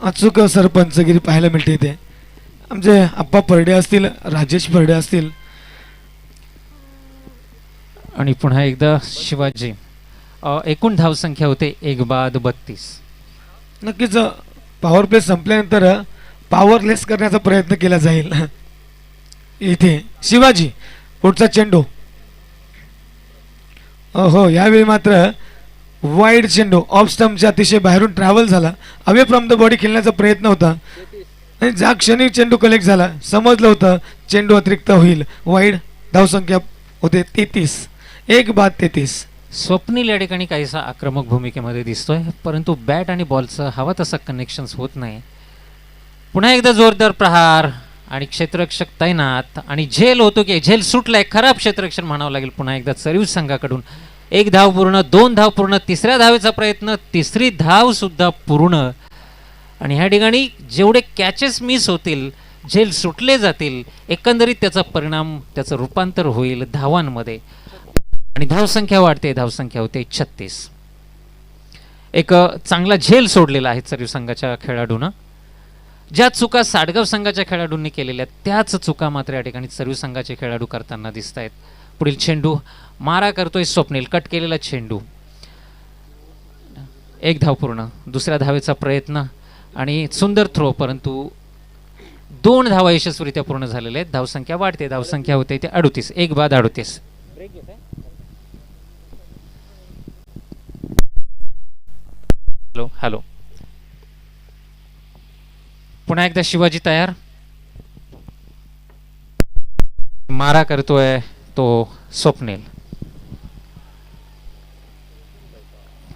अचूक सरपंचगिरी पाहायला मिळते इथे. आमचे आप्पा परडे असतील, राजेश परडे असतील. आणि पुन्हा एकदा शिवाजी. एकूण धावसंख्या होते 1 बाद 32. नक्कीच पॉवर प्ले संपल्यानंतर पॉवरलेस करण्याचा प्रयत्न केला जाईल. इथे शिवाजी पुढचा चेंडू. हो यावेळी मात्र वाईड चेंडू ऑफ स्टंपच्या अतिशय बाहेरून ट्रॅव्हल झाला. अवे फ्रॉम द बॉडी खेळण्याचा प्रयत्न होता आणि ज्या क्षणी चेंडू कलेक्ट झाला समजलं होतं चेंडू अतिरिक्त होईल. वाईड. धावसंख्या होते 33. 1 बाद 33. स्वप्नील या ठिकाणी काहीसा आक्रमक भूमिकेमध्ये दिसतोय परंतु बॅट आणि बॉलचं हवा तसं कनेक्शन होत नाही. पुन्हा एकदा जोरदार प्रहार आणि क्षेत्ररक्षक तैनात आणि झेल होतो की झेल सुटलाय. खराब क्षेत्ररक्षण म्हणावं लागेल. पुन्हा एकदा सर्व्हिस संघाकडून 1 धाव पूर्ण, 2 धाव पूर्ण, 3ऱ्या धावेचा प्रयत्न, 3री धाव सुद्धा पूर्ण. आणि ह्या ठिकाणी जेवढे कॅचेस मिस होतील, झेल सुटले जातील, एकंदरीत त्याचा परिणाम, त्याचं रूपांतर होईल धावांमध्ये आणि धावसंख्या वाढते. धावसंख्या होते 36. एक चांगला झेल सोडलेला आहे सर्व्हिस संघाच्या खेळाडूंना. ज्या चुका साडगाव संघाच्या खेळाडूंनी केलेल्या त्याच चुका मात्र या ठिकाणी सर्व्हिस संघाचे खेळाडू करताना दिसत आहेत. पुढील चेंडू मारा करतोय स्वप्नील. कट केलेला चेंडू. 1 धाव पूर्ण, 2ऱ्या धावेचा प्रयत्न आणि सुंदर थ्रो परंतु 2 धावा यशस्वीरित्या पूर्ण झालेल्या आहेत. धावसंख्या वाढते. धावसंख्या होते ते 38. 1 बाद 38. Hello hello. पुन्हा एकदा शिवाजी तयार. मारा करतोय तो स्वप्नील.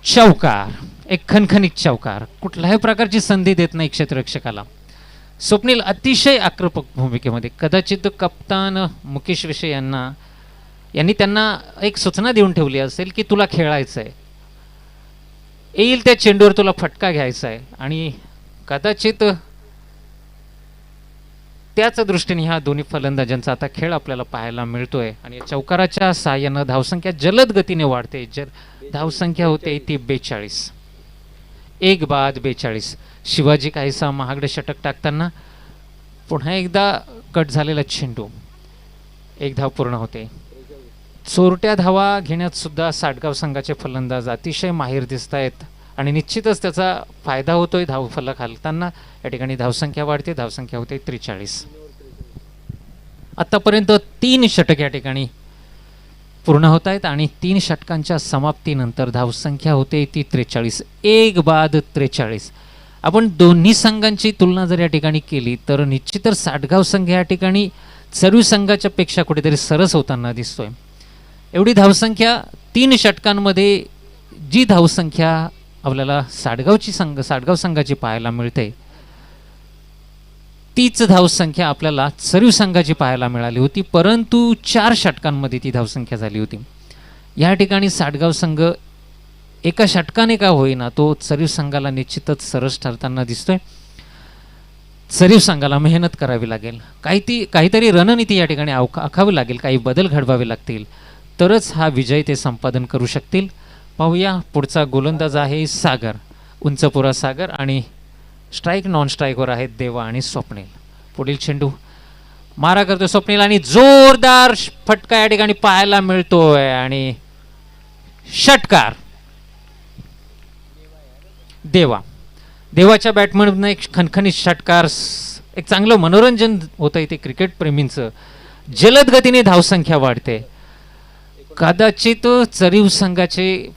चौकार. एक खणखणीत चौकार. कुठल्याही प्रकारची संधी देत नाही क्षेत्ररक्षकाला. स्वप्नील अतिशय आक्रमक भूमिकेमध्ये. कदाचित कप्तान मुकेश विषय यांनी त्यांना एक सूचना देऊन ठेवली असेल की तुला खेळायचंय, येईल त्या चेंडूवर तुला फटका घ्यायचा आहे आणि कदाचित त्याच दृष्टीने ह्या दोन्ही फलंदाजांचा आता खेळ आपल्याला पाहायला मिळतोय आणि चौकाराच्या साहाय्यानं धावसंख्या जलद गतीने वाढते. धावसंख्या होते ती 42. 1 बाद 42. शिवाजी काहीसा महागडे षटक टाकताना पुन्हा एकदा कट झालेला चेंडू, एक धाव पूर्ण होते. चोरट्या धावा घेण्यात सुद्धा साटगाव संघाचे फलंदाज अतिशय माहीर दिसत आहेत आणि निश्चितच त्याचा फायदा होतोय. धाव फलक हलताना या ठिकाणी धावसंख्या वाढते, धावसंख्या होते 43. आतापर्यंत 3 षटक या ठिकाणी पूर्ण होत आहेत आणि 3 षटकांच्या समाप्तीनंतर धावसंख्या होते ती 43. 1 बाद 43. आपण दोन्ही संघांची तुलना जर या ठिकाणी केली तर निश्चितच साटगाव संघ या ठिकाणी चरवी संघाच्या पेक्षा कुठेतरी सरस होताना दिसतोय. एवढी धावसंख्या 3 षटकांमध्ये जी धावसंख्या आपल्याला साटगाव संघाची पाहायला मिळते तीच धावसंख्या आपल्याला चरीव संघाची पाहायला मिळाली होती, परंतु 4 षटकांमध्ये ती धावसंख्या झाली होती. या ठिकाणी साटगाव संघ एका षटकाने का होईना तो चरीव संघाला निश्चितच सरस ठरताना दिसतोय. चरीव संघाला मेहनत करावी लागेल, काहीतरी रणनीती या ठिकाणी आखावी लागेल, काही बदल घडवावे लागतील, तरच हा विजय ते संपादन करू शकतील. पाहूया पुढचा गोलंदाज आहे सागर, उंचपुरा सागर, आणि स्ट्राईक नॉन स्ट्राईकवर आहेत देवा आणि स्वप्नील. पुढील चेंडू मारा करतोय स्वप्नील आणि जोरदार फटका या ठिकाणी पाहायला मिळतोय आणि षटकार. देवाच्या बॅटमॅनमधून एक खणखणीत षटकार, एक चांगलं मनोरंजन होतं इथे क्रिकेट प्रेमींचं. जलद गतीने धावसंख्या वाढते. कदाचित चरीव संघाचे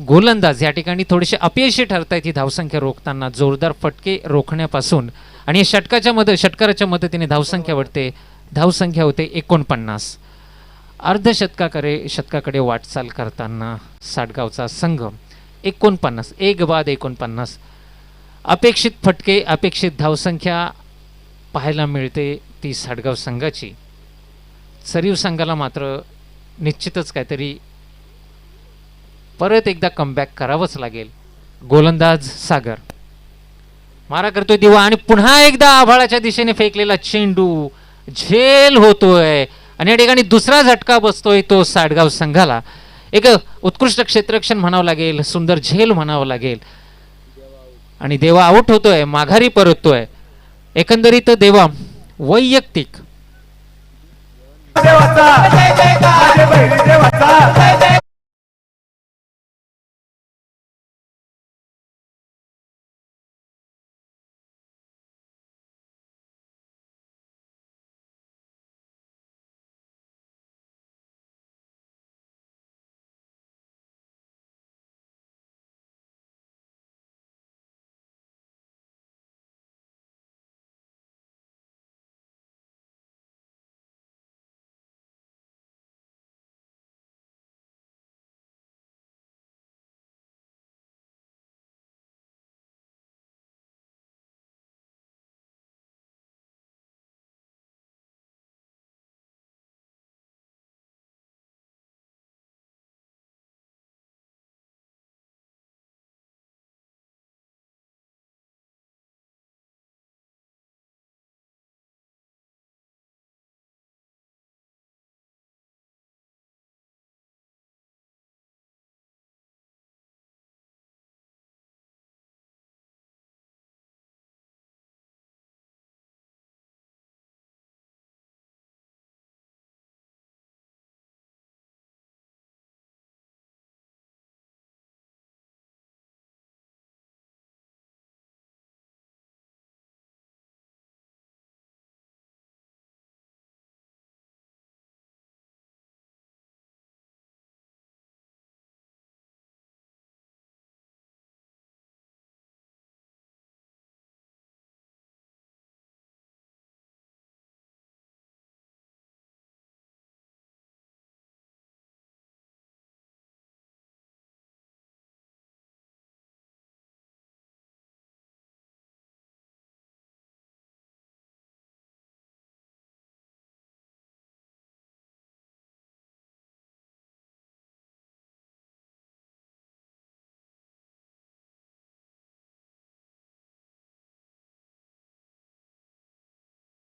गोलंदाज या ठिकाणी थोडेसे अपयशी ठरतायत ही धावसंख्या रोखताना, जोरदार फटके रोखण्यापासून, आणि षटकाराच्या मदतीने धावसंख्या वाढते. धावसंख्या होते 49. शतकाकडे वाटचाल करताना साटगावचा संघ 49, 1 बाद 49. अपेक्षित फटके, अपेक्षित धावसंख्या पाहायला मिळते ती साटगाव संघाची. चरीव संघाला मात्र निश्चितच काहीतरी परत एकदा कमबॅक करावंच लागेल. गोलंदाज सागर मारा करतोय दिवा आणि पुन्हा एकदा आभाळाच्या दिशेने फेकलेला चेंडू झेल होतोय आणि या ठिकाणी दुसरा झटका बसतोय तो साटगाव संघाला. एक उत्कृष्ट क्षेत्ररक्षण म्हणावं लागेल, सुंदर झेल म्हणावं लागेल, आणि देवा आउट होतोय, माघारी परततोय. एकंदरीत देवा वैयक्तिक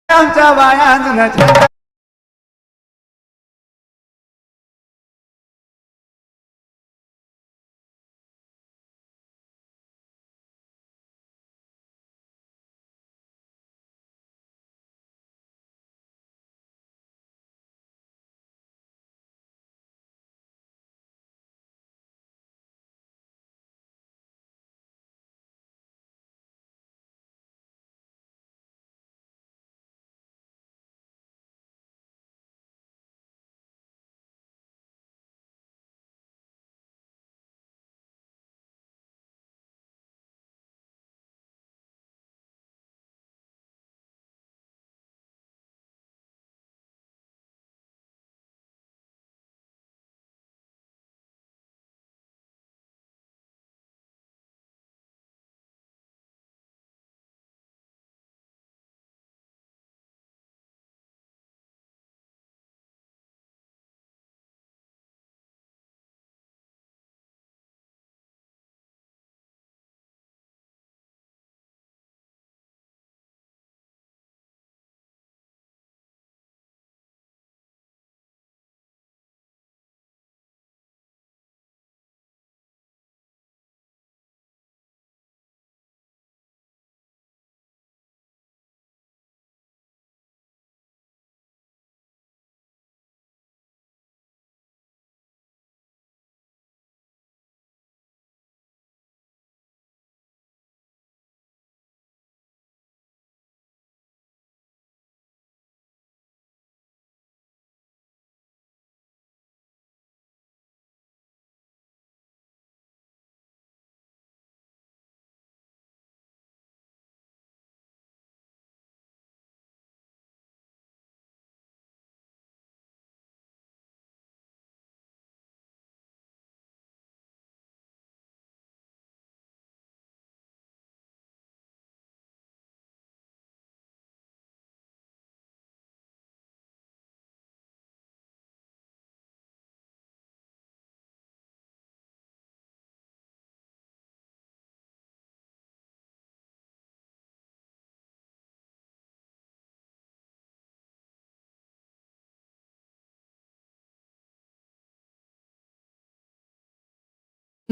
आमच्या बाया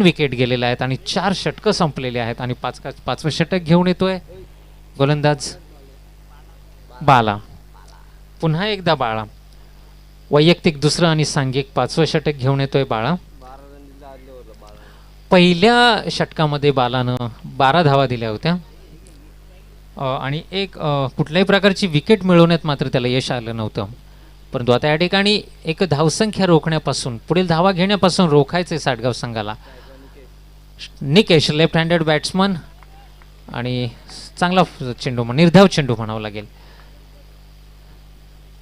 विकेट गेलेल्या आहेत आणि 4 षटकं संपलेली आहेत आणि पाचवं षटक घेऊन येतोय गोलंदाज बाला. पुन्हा एकदा बाळा. वैयक्तिक दुसरं आणि सांघिक 5वं षटक घेऊन येतोय बाळा. पहिल्या षटकामध्ये बालानं 12 धावा दिल्या होत्या आणि कुठल्याही प्रकारची विकेट मिळवण्यात मात्र त्याला यश आलं नव्हतं. परंतु आता या ठिकाणी एक धावसंख्या रोखण्यापासून पुढील धावा घेण्यापासून रोखायचे साटगाव संघाला. निकेश लेफ्ट हँडेड बॅट्समन आणि चांगला चेंडू निर्धाव चेंडू म्हणावं लागेल.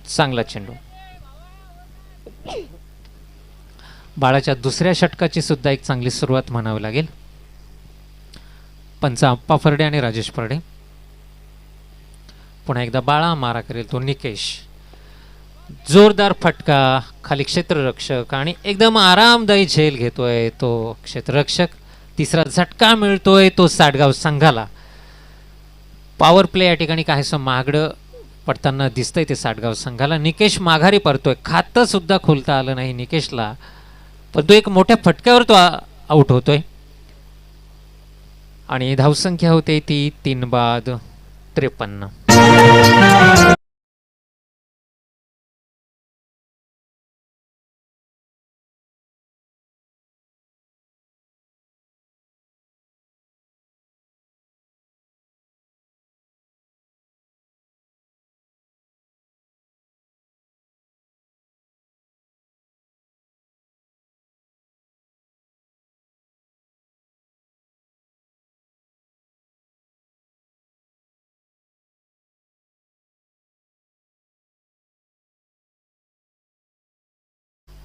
चांगला चेंडू. बाळाच्या दुसऱ्या षटकाची सुद्धा एक चांगली सुरुवात म्हणावी लागेल. पंच अप्पा फरडे आणि राजेश फरडे. पुन्हा एकदा बाळा मारा करेल तो निकेश. जोरदार फटका खाली क्षेत्ररक्षक आणि एकदम आरामदायी झेल घेतोय तो क्षेत्ररक्षक. तिसरा झटका मिळतोय तो साटगाव संघाला. पॉवर प्ले या ठिकाणी काहीसं महागडं पडताना दिसतंय ते साटगाव संघाला. निकेश माघारी परतोय. खातं सुद्धा खोलता आलं नाही निकेशला, पण तो एक मोठ्या फटक्यावर तो आउट होतोय आणि धावसंख्या होते ती 3/53.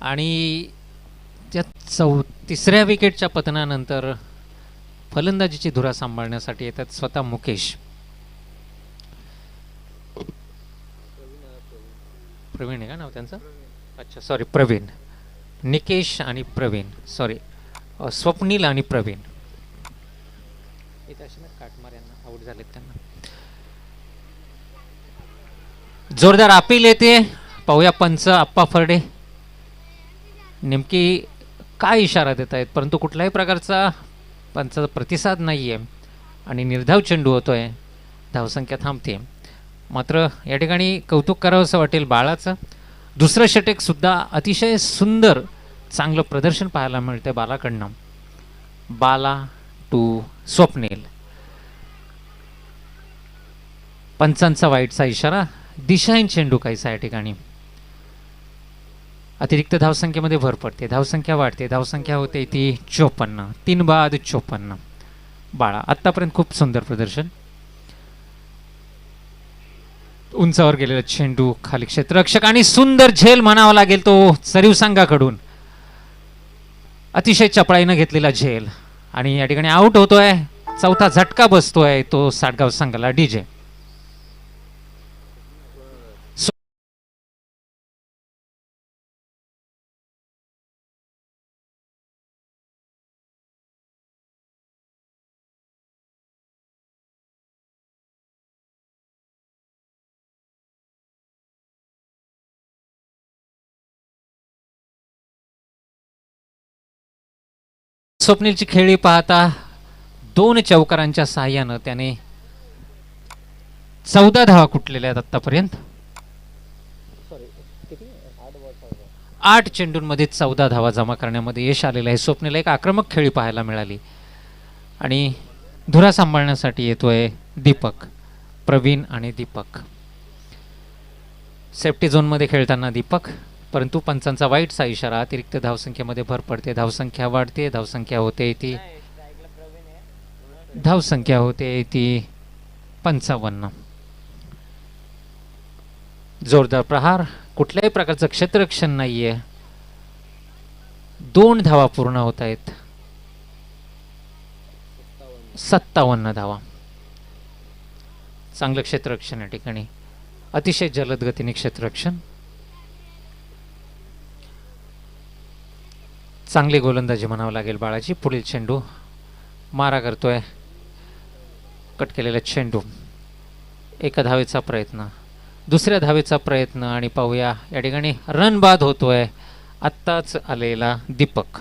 आणि त्या तिसऱ्या विकेटच्या पतनानंतर फलंदाजीची धुरा सांभाळण्यासाठी येतात स्वतः मुकेश. प्रवीण आहे का नाव त्यांचं? अच्छा सॉरी प्रवीण. निकेश आणि प्रवीण सॉरी स्वप्नील आणि प्रवीण काटमार यांना आउट झालेत. त्यांना जोरदार अपील येते. पाहूया पंच अप्पा फरडे नेमकी काय इशारा देत आहेत, परंतु कुठल्याही प्रकारचा पंचाचा प्रतिसाद नाही आहे आणि निर्धाव चेंडू होतोय. धावसंख्या थांबते. मात्र या ठिकाणी कौतुक करावं असं वाटेल बाळाचं. दुसरं षटक सुद्धा अतिशय सुंदर चांगलं प्रदर्शन पाहायला मिळतंय बालाकडनं. बाला टू स्वप्नील. पंचांचा वाईटचा इशारा. दिशाहीन चेंडू काहीसा या ठिकाणी. अतिरिक्त धावसंख्येमध्ये भर पडते. धावसंख्या वाढते. धावसंख्या होते ती 54. 3/54. बाळा आत्तापर्यंत खूप सुंदर प्रदर्शन. उंचावर गेलेला चेंडू खाली क्षेत्ररक्षक आणि सुंदर झेल म्हणावा लागेल तो सरीव संघाकडून. अतिशय चपळाईनं घेतलेला झेल आणि या ठिकाणी आउट होतोय. चौथा झटका बसतोय तो साटगाव संघाला. डीजे स्वप्नीलची खेळी पाहता 2 चौकारांच्या साहाय्यानं त्याने 14 धावा कुटलेल्या आहेत आतापर्यंत. 8 चेंडूंमध्ये 14 धावा जमा करण्यामध्ये यश आलेलं आहे. स्वप्नीलला एक आक्रमक खेळी पाहायला मिळाली आणि धुरा सांभाळण्यासाठी येतोय दीपक. प्रवीण आणि दीपक सेफ्टी झोनमध्ये खेळताना दीपक. परंतु पंचांचा वाईटचा इशारा. अतिरिक्त धावसंख्येमध्ये भर पडते. धावसंख्या वाढते. धावसंख्या होते ती 55. जोरदार प्रहार. कुठल्याही प्रकारचं क्षेत्ररक्षण नाहीये. 2 धावा पूर्ण होत आहेत. 57 धावा. चांगलं क्षेत्ररक्षण या ठिकाणी. अतिशय जलद गतीने क्षेत्ररक्षण. चांगली गोलंदाजी म्हणावं लागेल बाळाची. पुढील चेंडू मारा करतोय. कट केलेला चेंडू. एका धावेचा प्रयत्न. दुसऱ्या धावेचा प्रयत्न आणि पाहूया या ठिकाणी रन बाद होतोय आत्ताच आलेला दीपक.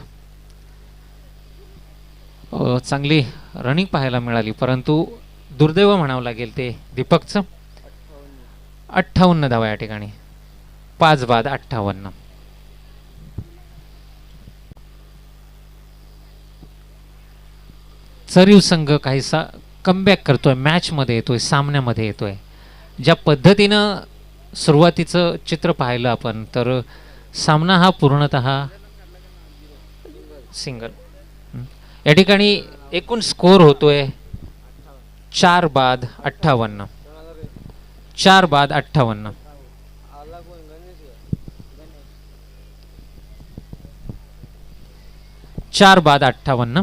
चांगली रनिंग पाहायला मिळाली, परंतु दुर्दैव म्हणावं लागेल ते दीपकचं. 58 धावा या ठिकाणी, 5 बाद 58. चरीव संघ काहीसा कमबॅक करतोय, मॅचमध्ये येतोय, सामन्यामध्ये येतोय. ज्या पद्धतीनं सुरुवातीचं चित्र पाहिलं आपण, तर सामना हा पूर्णतः सिंगल. या ठिकाणी एकूण स्कोर होतोय 4 बाद 58. 4 बाद 58. 4 बाद 58.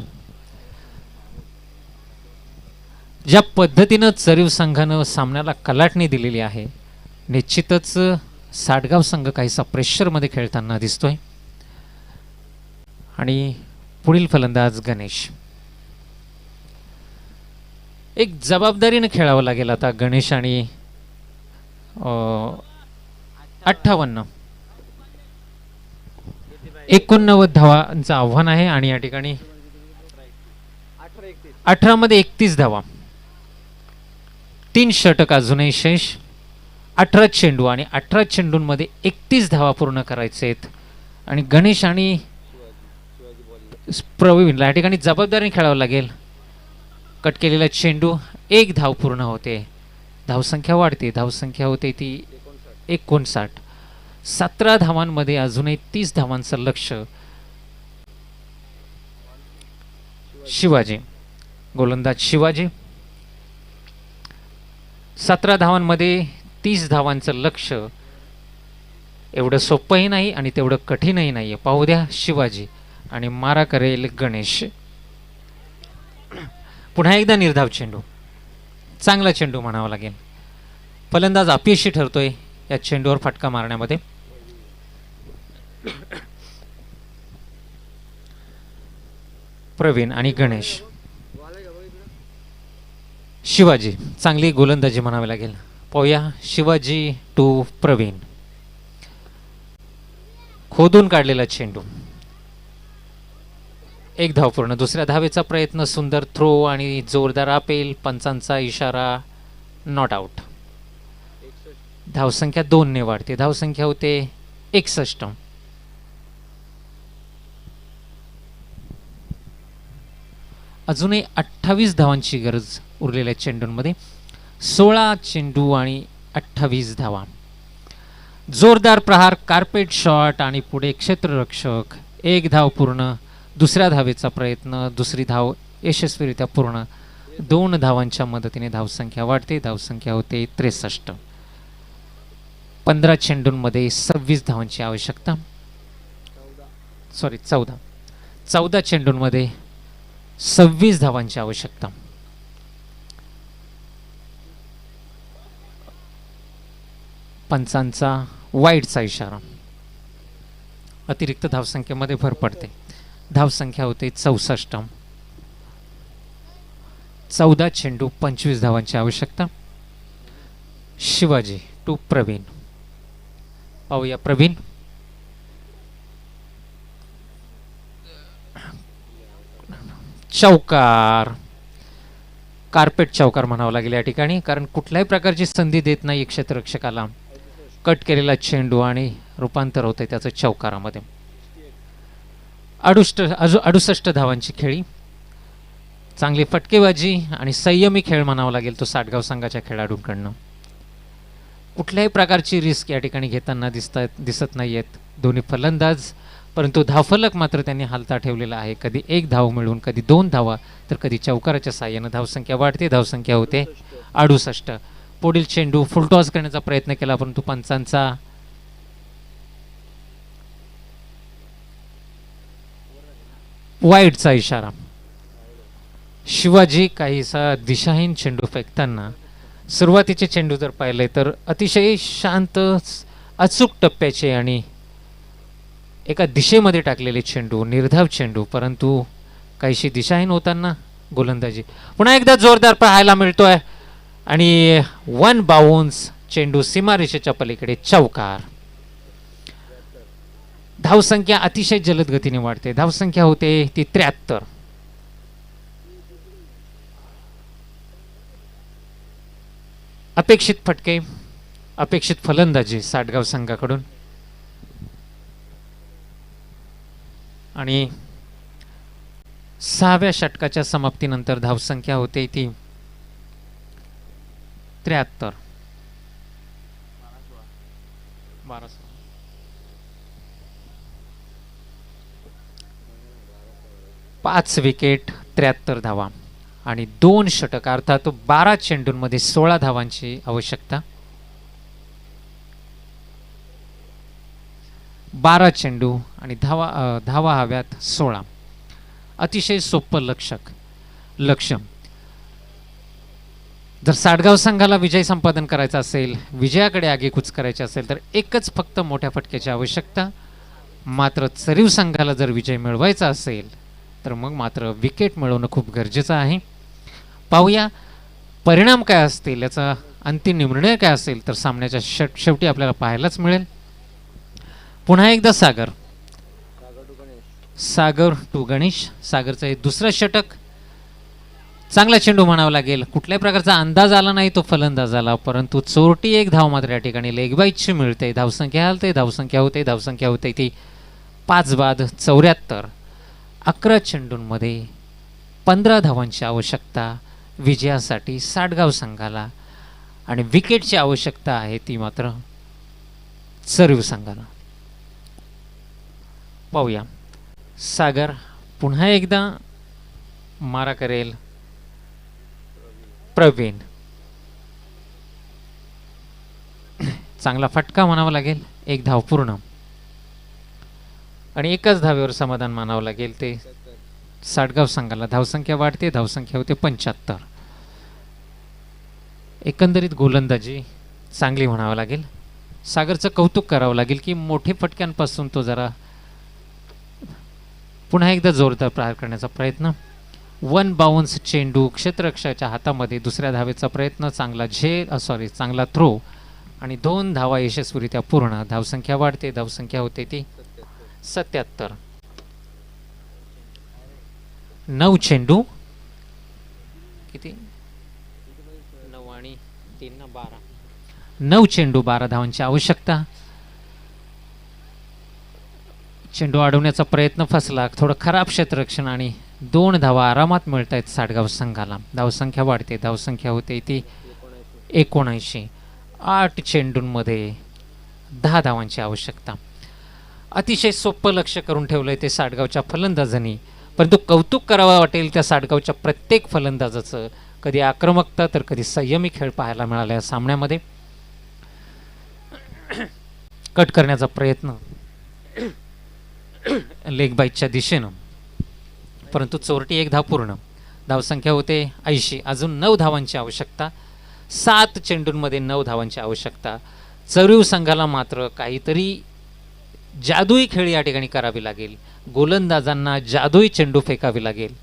ज्या पद्धतीनं चरीव संघानं सामन्याला कलाटणी दिलेली आहे, निश्चितच साटगाव संघ काहीसा प्रेशरमध्ये खेळताना दिसतोय. आणि पुढील फलंदाज गणेश. एक जबाबदारीने खेळावं लागेल आता गणेश. आणि 58 89 धावांचं आव्हान आहे. आणि या ठिकाणी 18 मध्ये 31 धावा, 3 षटक अजूनही शेष, 18 चेंडू आणि 18 चेंडूंमध्ये 31 धावा पूर्ण करायचे आहेत. आणि गणेश आणि प्रवीणला या ठिकाणी जबाबदारीने खेळावं लागेल. कट केलेला चेंडू, 1 धाव पूर्ण होते, धावसंख्या वाढते, धावसंख्या होते ती 59. 17 धावांमध्ये अजूनही 30 धावांचं लक्ष. शिवाजी, गोलंदाज शिवाजी. 17 धावांमध्ये 30 धावांचं लक्ष एवढं सोपंही नाही आणि तेवढं कठीणही नाही. पाहू द्या शिवाजी. आणि मारा करेल गणेश. पुन्हा एकदा निर्धाव चेंडू, चांगला चेंडू म्हणावा लागेल. फलंदाज अपयशी ठरतोय या चेंडूवर फटका मारण्यामध्ये. प्रवीण आणि गणेश. शिवाजी, चांगली गोलंदाजी म्हणावी लागेल. पाहूया शिवाजी टू प्रवीण. खोदून काढलेला चेंडू, 1 धाव पूर्ण. दुसऱ्या धावेचा प्रयत्न, सुंदर थ्रो आणि जोरदार अपेल, पंचांचा इशारा, नॉट आउट. धावसंख्या 2 ने वाढते, धावसंख्या होते 61. अजूनही 28 धावांची गरज उरलेल्या चेंडूंमध्ये. 16 चेंडू आणि 28 धावा. जोरदार प्रहार, कार्पेट शॉट आणि पुढे क्षेत्ररक्षक. 1 धाव पूर्ण. दुसऱ्या धावेचा प्रयत्न, दुसरी धाव यशस्वीरित्या पूर्ण. 2 धावांच्या मदतीने धावसंख्या वाढते, धावसंख्या होते 63. 15 चेंडूंमध्ये 26 धावांची आवश्यकता. 14 चेंडूंमध्ये 26 धावांची आवश्यकता. पंचांचा वाईडचा इशारा. अतिरिक्त धावसंख्येमध्ये भर पडते, धावसंख्या होते 64. 14 चेंडू 25 धावांची आवश्यकता. शिवाजी टू प्रवीण. पाहूया प्रवीण. चौकार, कार्पेट चौकार म्हणावं लागेल या ठिकाणी, कारण कुठल्याही प्रकारची संधी देत नाही क्षेत्ररक्षकाला. कट केलेला चेंडू आणि रूपांतर होते त्याचं चौकारामध्ये. 68 धावांची खेळी. चांगली फटकेबाजी आणि संयमी खेळ म्हणावा लागेल तो साटगाव संघाच्या खेळाडूंकडनं. कुठल्याही प्रकारची रिस्क या ठिकाणी घेताना दिसत नाहीयेत दोन्ही फलंदाज, परंतु धावफलक मात्र त्यांनी हालता ठेवलेला आहे. कधी 1 धाव मिळून, कधी 2 धावा, तर कधी चौकाराच्या साहाय्यानं धावसंख्या वाढते, धावसंख्या होते 68. पुढील चेंडू फुलटॉस करण्याचा प्रयत्न केला, परंतु पंचांचा वाईडचा इशारा. शिवाजी काहीसा दिशाहीन चेंडू फेकताना, सुरुवातीचे चेंडू जर पाहिले तर अतिशय शांत अचूक टप्प्याचे आणि एका दिशेमध्ये टाकलेले चेंडू, निर्धाव चेंडू, परंतु काहीशी दिशाहीन होताना गोलंदाजी. पुन्हा एकदा जोरदार पाहायला मिळतोय आणि 1 बाउन्स चेंडू सीमारेषेच्या पलीकडे चौकार. धावसंख्या अतिशय जलद गतीने वाढते, धावसंख्या होते ती 73. अपेक्षित फटके, अपेक्षित फलंदाजी साटगाव संघाकडून. आणि 6व्या षटकाच्या समाप्तीनंतर धावसंख्या होते ती 73. 5 विकेट 73 धावा आणि 2 षटक अर्थात 12 चेंडूंमध्ये 16 धावांची आवश्यकता. 12 चेंडू आणि धावा हव्यात 16. अतिशय सोपं लक्ष्य. जर साटगाव संघाला विजय संपादन करायचा असेल, विजयाकडे आगेकूच करायचे असेल तर एकच फक्त मोठ्या फटक्याची आवश्यकता. मात्र चरीव संघाला जर विजय मिळवायचा असेल तर मग मात्र विकेट मिळवणं खूप गरजेचं आहे. पाहूया परिणाम काय असतील, याचा अंतिम निर्णय काय असेल तर सामन्याच्या शेवटी आपल्याला पाहायलाच मिळेल. पुन्हा एकदा सागर टू गणेश. सागरचं हे दुसरं षटक. चांगला चेंडू म्हणावा लागेल. कुठल्याही प्रकारचा अंदाज आला नाही तो फलंदाजाला, परंतु चोरटी एक धाव मात्र या ठिकाणी लेगबाईची मिळते. धावसंख्या हलते, धावसंख्या होते ती 5 बाद 74. 11 चेंडूंमध्ये 15 धावांची आवश्यकता विजयासाठी साटगाव संघाला आणि विकेटची आवश्यकता आहे ती मात्र चरीव संघाला. पाहूया सागर पुन्हा एकदा मारा करेल. प्रवीण चांगला फटका म्हणावा लागेल. 1 धाव पूर्ण आणि एकाच धावेवर समाधान मानावं लागेल ते साटगाव संघाला. धावसंख्या वाढते, धावसंख्या होते 75. एकंदरीत गोलंदाजी चांगली म्हणावं लागेल. सागरचं कौतुक करावं लागेल की मोठे फटक्यांपासून तो जरा पुन्हा एकदा जोरदार प्रहार करण्याचा प्रयत्न. 1 बाउन्स चेंडू क्षेत्ररक्षकाच्या हातामध्ये. दुसऱ्या धावेचा प्रयत्न, चांगला थ्रो आणि 2 धावा यशस्वीरित्या पूर्ण. धावसंख्या वाढते, धावसंख्या होते ती 77. 9 चेंडू किती 9 आणि 3 12. 9 चेंडू 12 धावांची आवश्यकता. चेंडू अडवण्याचा प्रयत्न फसला. थोडं खराब क्षेत्ररक्षण आणि 2 धावा आरामात मिळत आहेत साटगाव संघाला. धावसंख्या वाढते, धावसंख्या होते ती 79. 8 चेंडूंमध्ये 10 धावांची आवश्यकता. अतिशय सोपं लक्ष्य करून ठेवलंय ते साटगावच्या फलंदाजांनी, परंतु कौतुक करावं वाटेल त्या साटगावच्या प्रत्येक फलंदाजाचं. कधी आक्रमकता तर कधी संयमी खेळ पाहायला मिळाला या सामन्यामध्ये. कट करण्याचा प्रयत्न लेग बाईटच्या दिशेनं, परंतु चोरटी 1 धाव पूर्ण. धावसंख्या होते 80. अजून 9 धावांची आवश्यकता. 7 चेंडूंमध्ये 9 धावांची आवश्यकता. चरीव संघाला मात्र काहीतरी जादुई खेळ या ठिकाणी करावी लागेल. गोलंदाजांना जादुई चेंडू फेकावी लागेल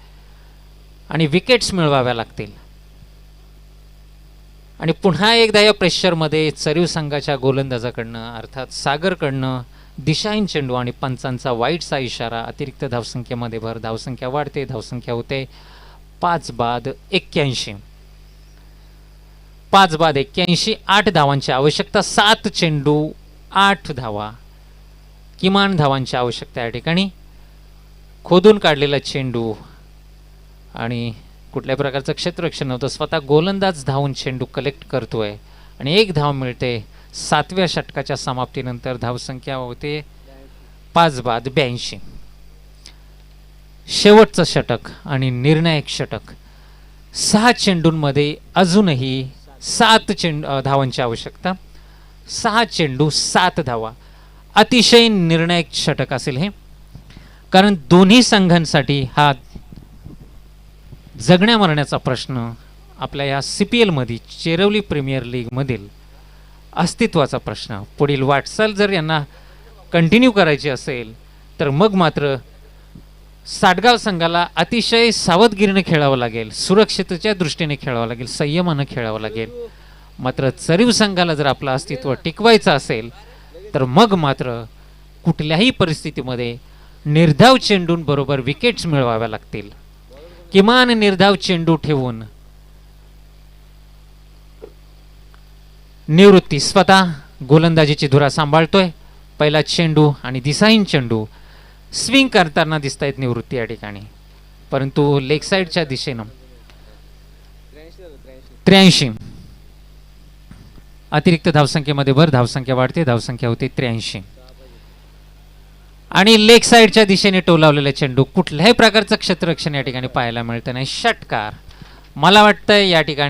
आणि विकेट्स मिळवाव्या लागतील. आणि पुन्हा एकदा या प्रेशरमध्ये चरीव संघाच्या गोलंदाजाकडनं अर्थात सागरकडनं दिशाहीन चेंडू आणि पंचांचा वाईटचा इशारा. अतिरिक्त धावसंख्येमध्ये भर. धावसंख्या वाढते, धावसंख्या होते 5 बाद 81. 5 बाद 81. 8 धावांची आवश्यकता. 7 चेंडू 8 धावा किमान धावांची आवश्यकता या ठिकाणी. खोदून काढलेला चेंडू आणि कुठल्याही प्रकारचं क्षेत्ररक्षण नव्हतं. स्वतः गोलंदाज धावून चेंडू कलेक्ट करतोय आणि 1 धाव मिळते. 7व्या षटकाच्या समाप्तीनंतर धावसंख्या होते 5 बाद 82. शेवटचं षटक आणि निर्णायक षटक. 6 चेंडूंमध्ये अजूनही 7 धावांची आवश्यकता. 6 चेंडू 7 धावा. अतिशय निर्णायक षटक असेल हे, कारण दोन्ही संघांसाठी हा जगण्या मरण्याचा प्रश्न आपल्या या CPL मध्ये चेरवली प्रीमियर लीग मधील अस्तित्वाचा प्रश्न. पुढील वाटचाल जर यांना कंटिन्यू करायची असेल तर मग मात्र साटगाव संघाला अतिशय सावधगिरीने खेळावं लागेल, सुरक्षिततेच्या दृष्टीने खेळावं लागेल, संयमानं खेळावं लागेल. मात्र चरीव संघाला जर आपलं अस्तित्व टिकवायचं असेल तर मग मात्र कुठल्याही परिस्थितीमध्ये निर्धाव चेंडूंबरोबर विकेट्स मिळवाव्या लागतील. किमान निर्धाव चेंडू ठेवून निवृत्ती स्वतः गोलंदाजीची धुरा सांभाळतोय. पहिला चेंडू आणि दिसाईन चेंडू स्विंग करताना दिसत आहेत निवृत्ती या ठिकाणी, परंतु लेग साईडच्या दिशेनं 83. अतिरिक्त धावसंख्येमध्ये भर, धावसंख्या वाढते, धावसंख्या होते 83. आणि लेग साईडच्या दिशेने टोलावलेला चेंडू, कुठल्याही प्रकारचं क्षेत्ररक्षण या ठिकाणी पाहायला मिळत नाही. षटकार. मला वाटतंय या ठिकाणी